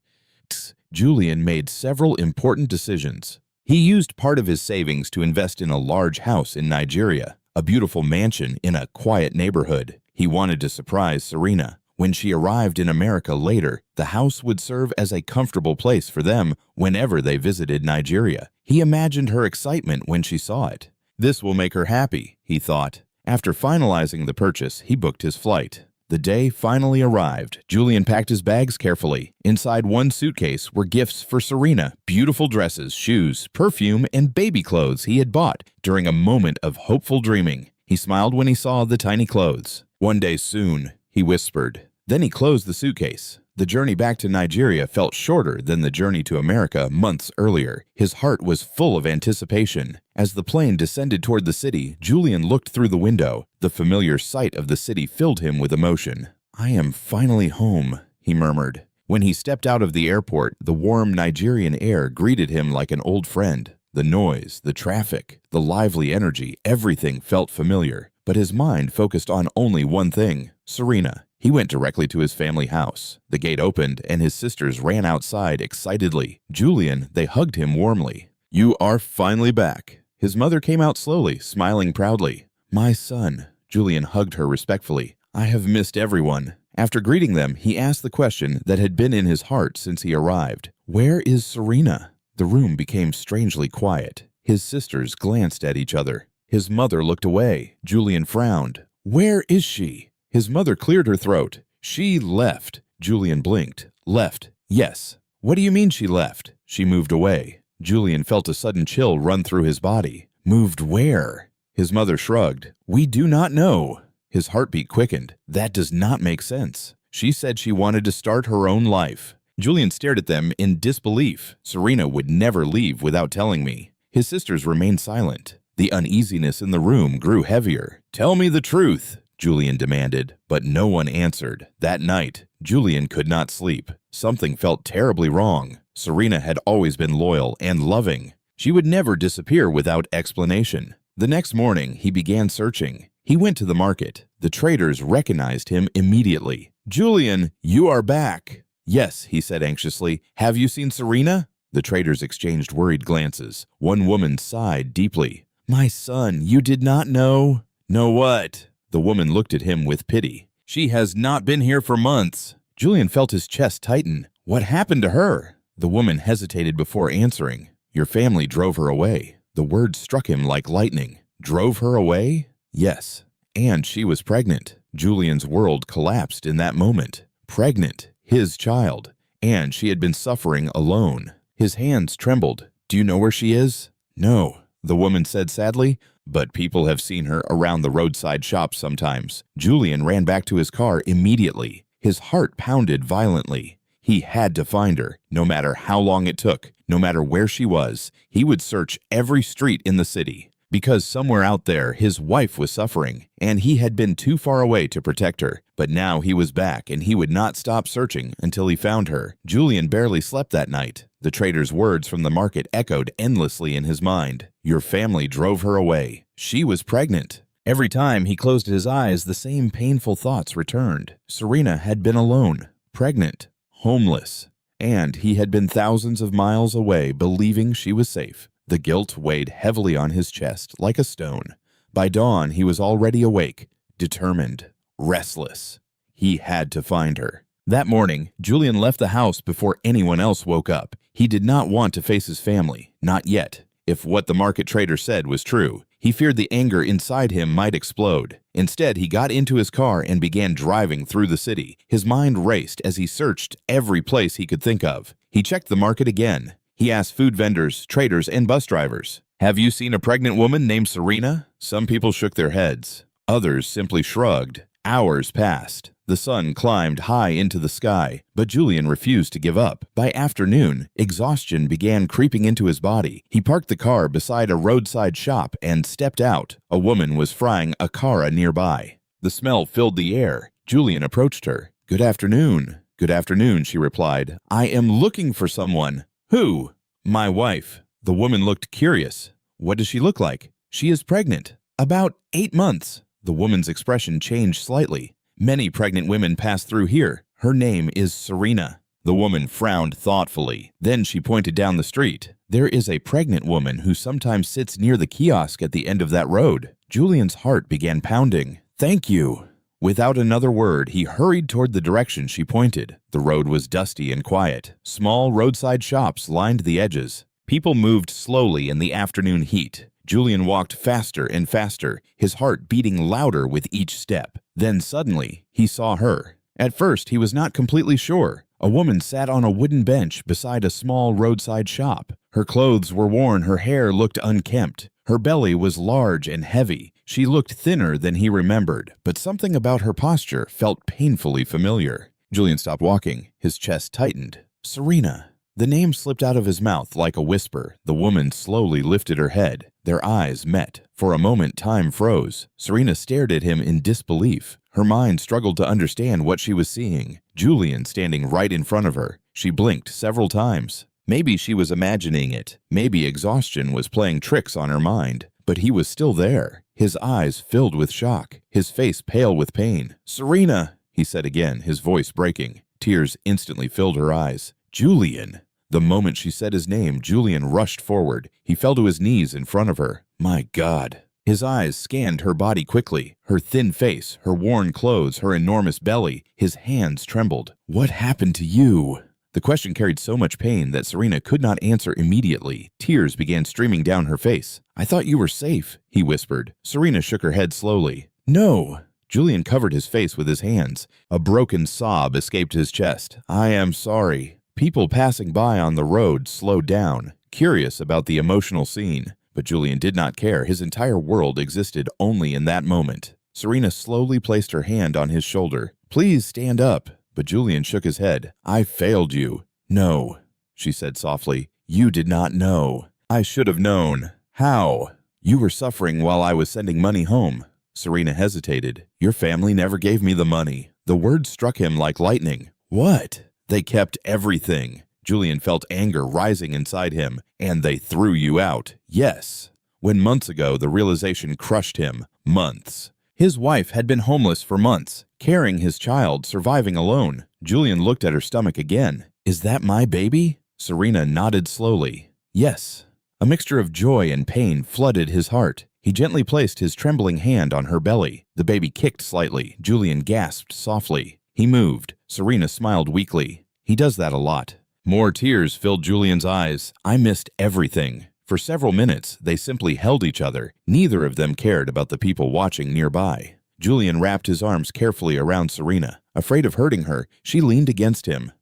made several important decisions. He used part of his savings to invest in a large house in Nigeria, a beautiful mansion in a quiet neighborhood. He wanted to surprise Serena. When she arrived in America later, the house would serve as a comfortable place for them whenever they visited Nigeria. He imagined her excitement when she saw it. "This will make her happy," he thought. After finalizing the purchase, he booked his flight. The day finally arrived. Julian packed his bags carefully. Inside one suitcase were gifts for Serena, beautiful dresses, shoes, perfume, and baby clothes he had bought during a moment of hopeful dreaming. He smiled when he saw the tiny clothes. "One day soon," he whispered. Then he closed the suitcase. The journey back to Nigeria felt shorter than the journey to America months earlier. His heart was full of anticipation. As the plane descended toward the city, Julian looked through the window. The familiar sight of the city filled him with emotion. "I am finally home," he murmured. When he stepped out of the airport, the warm Nigerian air greeted him like an old friend. The noise, the traffic, the lively energy, everything felt familiar. But his mind focused on only one thing: Serena. He went directly to his family house. The gate opened, and his sisters ran outside excitedly. Julian, they hugged him warmly. "You are finally back." His mother came out slowly, smiling proudly. "My son." Julian hugged her respectfully. "I have missed everyone." After greeting them, he asked the question that had been in his heart since he arrived. "Where is Serena?" The room became strangely quiet. His sisters glanced at each other. His mother looked away. Julian frowned. "Where is she?" His mother cleared her throat. "She left." Julian blinked. "Left? Yes." "What do you mean she left?" "She moved away." Julian felt a sudden chill run through his body. "Moved where?" His mother shrugged. "We do not know." His heartbeat quickened. "That does not make sense. She said she wanted to start her own life." Julian stared at them in disbelief. "Serena would never leave without telling me." His sisters remained silent. The uneasiness in the room grew heavier. "Tell me the truth," Julian demanded, but no one answered. That night, Julian could not sleep. Something felt terribly wrong. Serena had always been loyal and loving. She would never disappear without explanation. The next morning, he began searching. He went to the market. The traders recognized him immediately. "Julian, you are back." "Yes," he said anxiously. "Have you seen Serena?" The traders exchanged worried glances. One woman sighed deeply. "My son, you did not know?" "Know what?" The woman looked at him with pity. "She has not been here for months." Julian felt his chest tighten. "What happened to her?" The woman hesitated before answering. "Your family drove her away." The words struck him like lightning. "Drove her away?" "Yes." "And she was pregnant." Julian's world collapsed in that moment. Pregnant. His child. And she had been suffering alone. His hands trembled. "Do you know where she is?" "No," the woman said sadly. "But people have seen her around the roadside shops sometimes." Julian ran back to his car immediately. His heart pounded violently. He had to find her, no matter how long it took, no matter where she was. He would search every street in the city. Because somewhere out there, his wife was suffering, and he had been too far away to protect her. But now he was back, and he would not stop searching until he found her. Julian barely slept that night. The trader's words from the market echoed endlessly in his mind. Your family drove her away. She was pregnant. Every time he closed his eyes, the same painful thoughts returned. Serena had been alone, pregnant, homeless. and he had been thousands of miles away believing she was safe. The guilt weighed heavily on his chest like a stone. By dawn, he was already awake, determined, restless. He had to find her. That morning, Julian left the house before anyone else woke up. He did not want to face his family, not yet. If what the market trader said was true, he feared the anger inside him might explode. Instead, he got into his car and began driving through the city. His mind raced as he searched every place he could think of. He checked the market again. He asked food vendors, traders, and bus drivers, "Have you seen a pregnant woman named Serena?" Some people shook their heads. Others simply shrugged. Hours passed. The sun climbed high into the sky, but Julian refused to give up. By afternoon, exhaustion began creeping into his body. He parked the car beside a roadside shop and stepped out. A woman was frying a kara nearby. The smell filled the air. Julian approached her. "Good afternoon." "Good afternoon," she replied. "I am looking for someone." "Who?" "My wife." The woman looked curious. "What does she look like?" "She is pregnant." "About 8 months." The woman's expression changed slightly. "Many pregnant women pass through here. Her name is Serena." The woman frowned thoughtfully. Then she pointed down the street. "There is a pregnant woman who sometimes sits near the kiosk at the end of that road." Julian's heart began pounding. "Thank you." Without another word, he hurried toward the direction she pointed. The road was dusty and quiet. Small roadside shops lined the edges. People moved slowly in the afternoon heat. Julian walked faster and faster, his heart beating louder with each step. Then suddenly, he saw her. At first, he was not completely sure. A woman sat on a wooden bench beside a small roadside shop. Her clothes were worn, her hair looked unkempt. Her belly was large and heavy. She looked thinner than he remembered, but something about her posture felt painfully familiar. Julian stopped walking. His chest tightened. "Serena." The name slipped out of his mouth like a whisper. The woman slowly lifted her head. Their eyes met. For a moment, time froze. Serena stared at him in disbelief. Her mind struggled to understand what she was seeing. Julian standing right in front of her. She blinked several times. Maybe she was imagining it. Maybe exhaustion was playing tricks on her mind. But he was still there. His eyes filled with shock. His face pale with pain. "Serena," he said again, his voice breaking. Tears instantly filled her eyes. "Julian." The moment she said his name, Julian rushed forward. He fell to his knees in front of her. My God. His eyes scanned her body quickly. Her thin face, her worn clothes, her enormous belly. His hands trembled. "What happened to you?" The question carried so much pain that Serena could not answer immediately. Tears began streaming down her face. "I thought you were safe," he whispered. Serena shook her head slowly. "No." Julian covered his face with his hands. A broken sob escaped his chest. "I am sorry." People passing by on the road slowed down, curious about the emotional scene. But Julian did not care. His entire world existed only in that moment. Serena slowly placed her hand on his shoulder. "Please stand up." But Julian shook his head. "I failed you." "No," she said softly. "You did not know." "I should have known." "How?" "You were suffering while I was sending money home." Serena hesitated. "Your family never gave me the money." The words struck him like lightning. "What?" "They kept everything." Julian felt anger rising inside him. "And they threw you out." "Yes." When months ago the realization crushed him. Months. His wife had been homeless for months, carrying his child, surviving alone. Julian looked at her stomach again. "Is that my baby?" Serena nodded slowly. "Yes." A mixture of joy and pain flooded his heart. He gently placed his trembling hand on her belly. The baby kicked slightly. Julian gasped softly. He moved. Serena smiled weakly. "He does that a lot." More tears filled Julian's eyes. "I missed everything." For several minutes, they simply held each other. Neither of them cared about the people watching nearby. Julian wrapped his arms carefully around Serena. Afraid of hurting her, she leaned against him.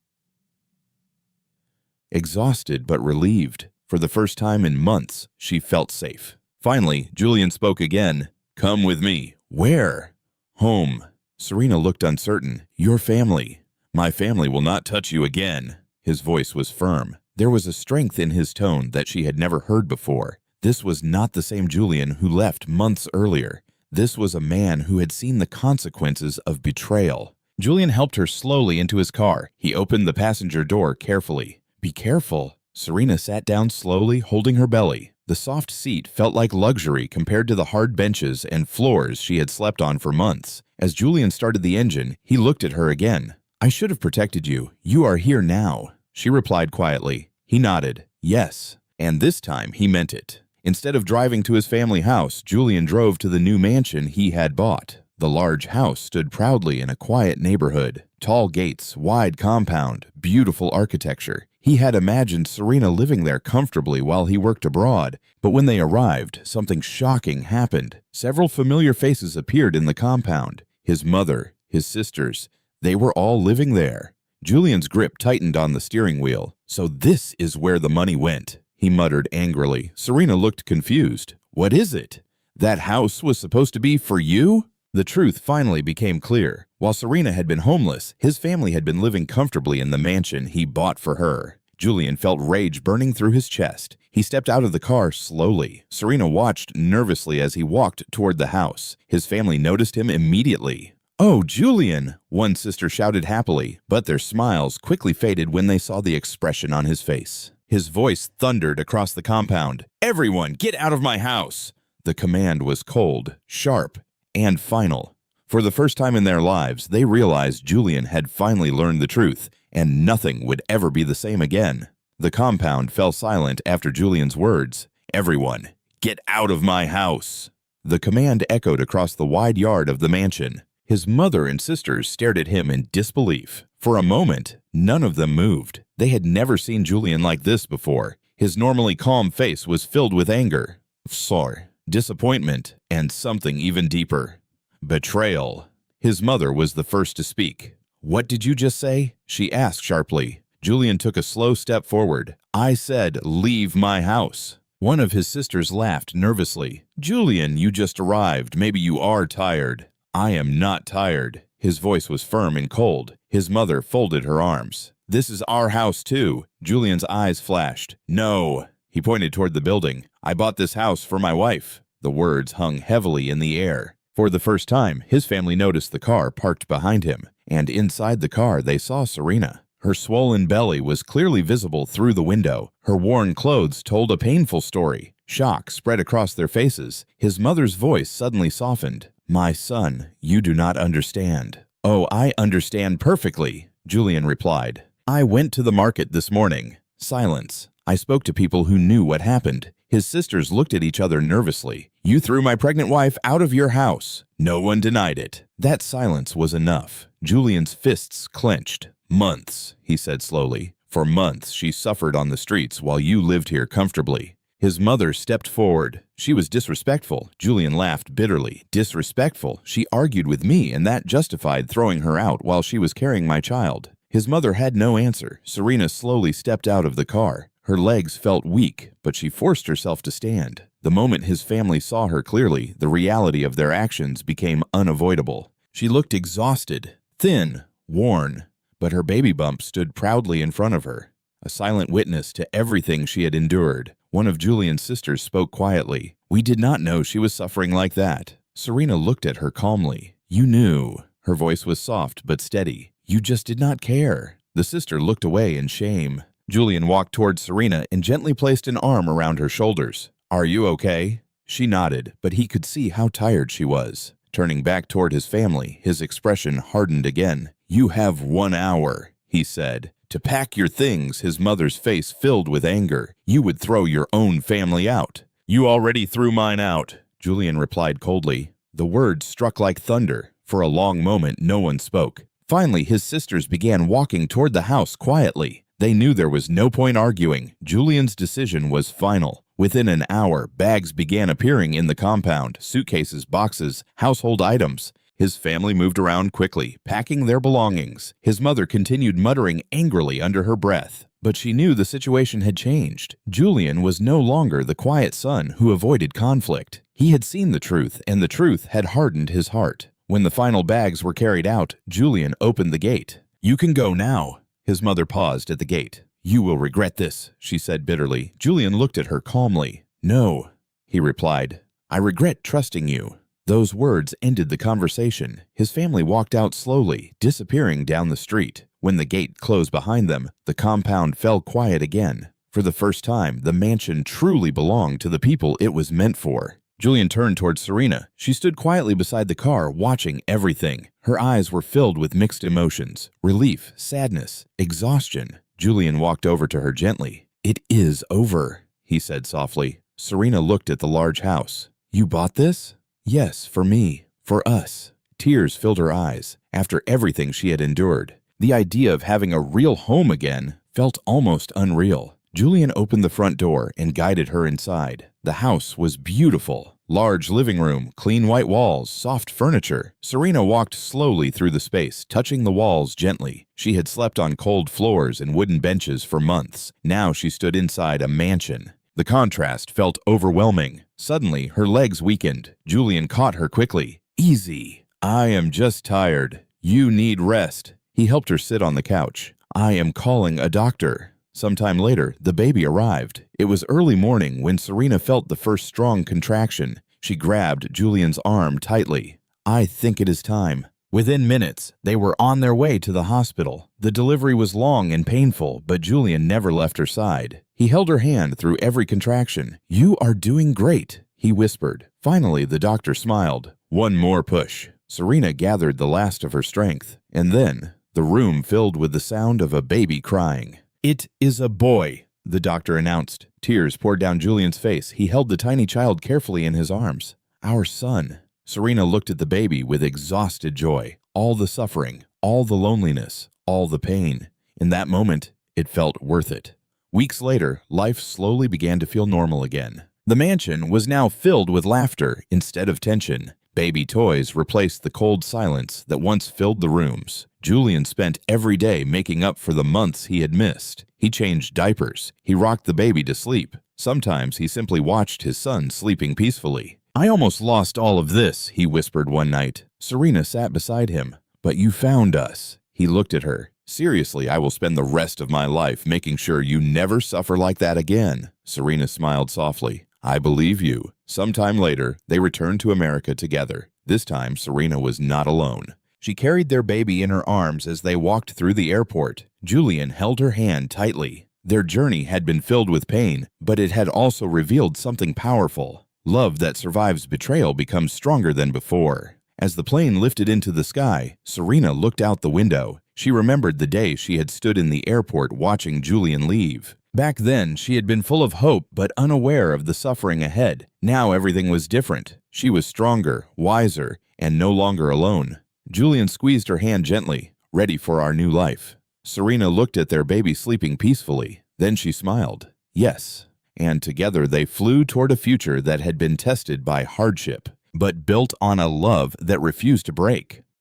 Exhausted but relieved. For the first time in months, she felt safe. Finally, Julian spoke again. "Come with me." "Where?" "Home." Serena looked uncertain. "Your family." "My family will not touch you again." His voice was firm. There was a strength in his tone that she had never heard before. This was not the same Julian who left months earlier. This was a man who had seen the consequences of betrayal. Julian helped her slowly into his car. He opened the passenger door carefully. "Be careful." Serena sat down slowly, holding her belly. The soft seat felt like luxury compared to the hard benches and floors she had slept on for months. As Julian started the engine, he looked at her again. "I should have protected you. You are here now." She replied quietly. He nodded. Yes. And this time he meant it. Instead of driving to his family house, Julian drove to the new mansion he had bought. The large house stood proudly in a quiet neighborhood. Tall gates, wide compound, beautiful architecture. He had imagined Serena living there comfortably while he worked abroad. But when they arrived, something shocking happened. Several familiar faces appeared in the compound. His mother, his sisters, they were all living there. Julian's grip tightened on the steering wheel. So this is where the money went, he muttered angrily. Serena looked confused. What is it? That house was supposed to be for you? The truth finally became clear. While Serena had been homeless, his family had been living comfortably in the mansion he bought for her. Julian felt rage burning through his chest. He stepped out of the car slowly. Serena watched nervously as he walked toward the house. His family noticed him immediately. "Oh, Julian!" one sister shouted happily, but their smiles quickly faded when they saw the expression on his face. His voice thundered across the compound. "Everyone, get out of my house!" The command was cold, sharp, and final. For the first time in their lives, they realized Julian had finally learned the truth, and nothing would ever be the same again. The compound fell silent after Julian's words. "Everyone, get out of my house!" The command echoed across the wide yard of the mansion. His mother and sisters stared at him in disbelief. For a moment, none of them moved. They had never seen Julian like this before. His normally calm face was filled with anger, sorrow, disappointment, and something even deeper. Betrayal. His mother was the first to speak. "What did you just say?" she asked sharply. Julian took a slow step forward. "I said, leave my house." One of his sisters laughed nervously. "Julian, you just arrived. Maybe you are tired." "I am not tired." His voice was firm and cold. His mother folded her arms. "This is our house too." Julian's eyes flashed. "No." He pointed toward the building. "I bought this house for my wife." The words hung heavily in the air. For the first time, his family noticed the car parked behind him, and inside the car they saw Serena. Her swollen belly was clearly visible through the window. Her worn clothes told a painful story. Shock spread across their faces. His mother's voice suddenly softened. "My son, you do not understand." "Oh, I understand perfectly," Julian replied. "I went to the market this morning." Silence. I spoke to people who knew what happened. His sisters looked at each other nervously. "You threw my pregnant wife out of your house." No one denied it. That silence was enough. Julian's fists clenched. "Months," he said slowly. "For months she suffered on the streets while you lived here comfortably." His mother stepped forward. She was disrespectful. Julian laughed bitterly. "Disrespectful? She argued with me, and that justified throwing her out while she was carrying my child." His mother had no answer. Serena slowly stepped out of the car. Her legs felt weak, but she forced herself to stand. The moment his family saw her clearly, the reality of their actions became unavoidable. She looked exhausted, thin, worn, but her baby bump stood proudly in front of her, a silent witness to everything she had endured. One of Julian's sisters spoke quietly. "We did not know she was suffering like that." Serena looked at her calmly. "You knew." Her voice was soft but steady. "You just did not care." The sister looked away in shame. Julian walked toward Serena and gently placed an arm around her shoulders. "Are you okay?" She nodded, but he could see how tired she was. Turning back toward his family, his expression hardened again. "You have 1 hour," he said, "to pack your things." His mother's face filled with anger. "You would throw your own family out." "You already threw mine out," Julian replied coldly. The words struck like thunder. For a long moment, no one spoke. Finally, his sisters began walking toward the house quietly. They knew there was no point arguing. Julian's decision was final. Within an hour, bags began appearing in the compound, suitcases, boxes, household items. His family moved around quickly, packing their belongings. His mother continued muttering angrily under her breath. But she knew the situation had changed. Julian was no longer the quiet son who avoided conflict. He had seen the truth, and the truth had hardened his heart. When the final bags were carried out, Julian opened the gate. "You can go now." His mother paused at the gate. "You will regret this," she said bitterly. Julian looked at her calmly. "No," he replied. "I regret trusting you." Those words ended the conversation. His family walked out slowly, disappearing down the street. When the gate closed behind them, the compound fell quiet again. For the first time, the mansion truly belonged to the people it was meant for. Julian turned towards Serena. She stood quietly beside the car, watching everything. Her eyes were filled with mixed emotions: relief, sadness, exhaustion. Julian walked over to her gently. "It is over," he said softly. Serena looked at the large house. "You bought this?" "Yes, for me. For us." Tears filled her eyes. After everything she had endured, the idea of having a real home again felt almost unreal. Julian opened the front door and guided her inside. The house was beautiful. Large living room, clean white walls, soft furniture. Serena walked slowly through the space, touching the walls gently. She had slept on cold floors and wooden benches for months. Now she stood inside a mansion. The contrast felt overwhelming. Suddenly, her legs weakened. Julian caught her quickly. "Easy. I am just tired. You need rest." He helped her sit on the couch. "I am calling a doctor." Sometime later, the baby arrived. It was early morning when Serena felt the first strong contraction. She grabbed Julian's arm tightly. "I think it is time." Within minutes, they were on their way to the hospital. The delivery was long and painful, but Julian never left her side. He held her hand through every contraction. "You are doing great," he whispered. Finally, the doctor smiled. One more push. Serena gathered the last of her strength. And then, the room filled with the sound of a baby crying. "It is a boy," the doctor announced. Tears poured down Julian's face. He held the tiny child carefully in his arms. "Our son." Serena looked at the baby with exhausted joy. All the suffering, all the loneliness, all the pain. In that moment, it felt worth it. Weeks later, life slowly began to feel normal again. The mansion was now filled with laughter instead of tension. Baby toys replaced the cold silence that once filled the rooms. Julian spent every day making up for the months he had missed. He changed diapers. He rocked the baby to sleep. Sometimes he simply watched his son sleeping peacefully. "I almost lost all of this," he whispered one night. Serena sat beside him. "But you found us." He looked at her. "Seriously, I will spend the rest of my life making sure you never suffer like that again." Serena smiled softly. "I believe you." Sometime later, they returned to America together. This time, Serena was not alone. She carried their baby in her arms as they walked through the airport. Julian held her hand tightly. Their journey had been filled with pain, but it had also revealed something powerful. Love that survives betrayal becomes stronger than before. As the plane lifted into the sky, Serena looked out the window. She remembered the day she had stood in the airport watching Julian leave. Back then, she had been full of hope but unaware of the suffering ahead. Now everything was different. She was stronger, wiser, and no longer alone. Julian squeezed her hand gently, ready for our new life. Serena looked at their baby sleeping peacefully. Then she smiled. Yes. And together they flew toward a future that had been tested by hardship, but built on a love that refused to break.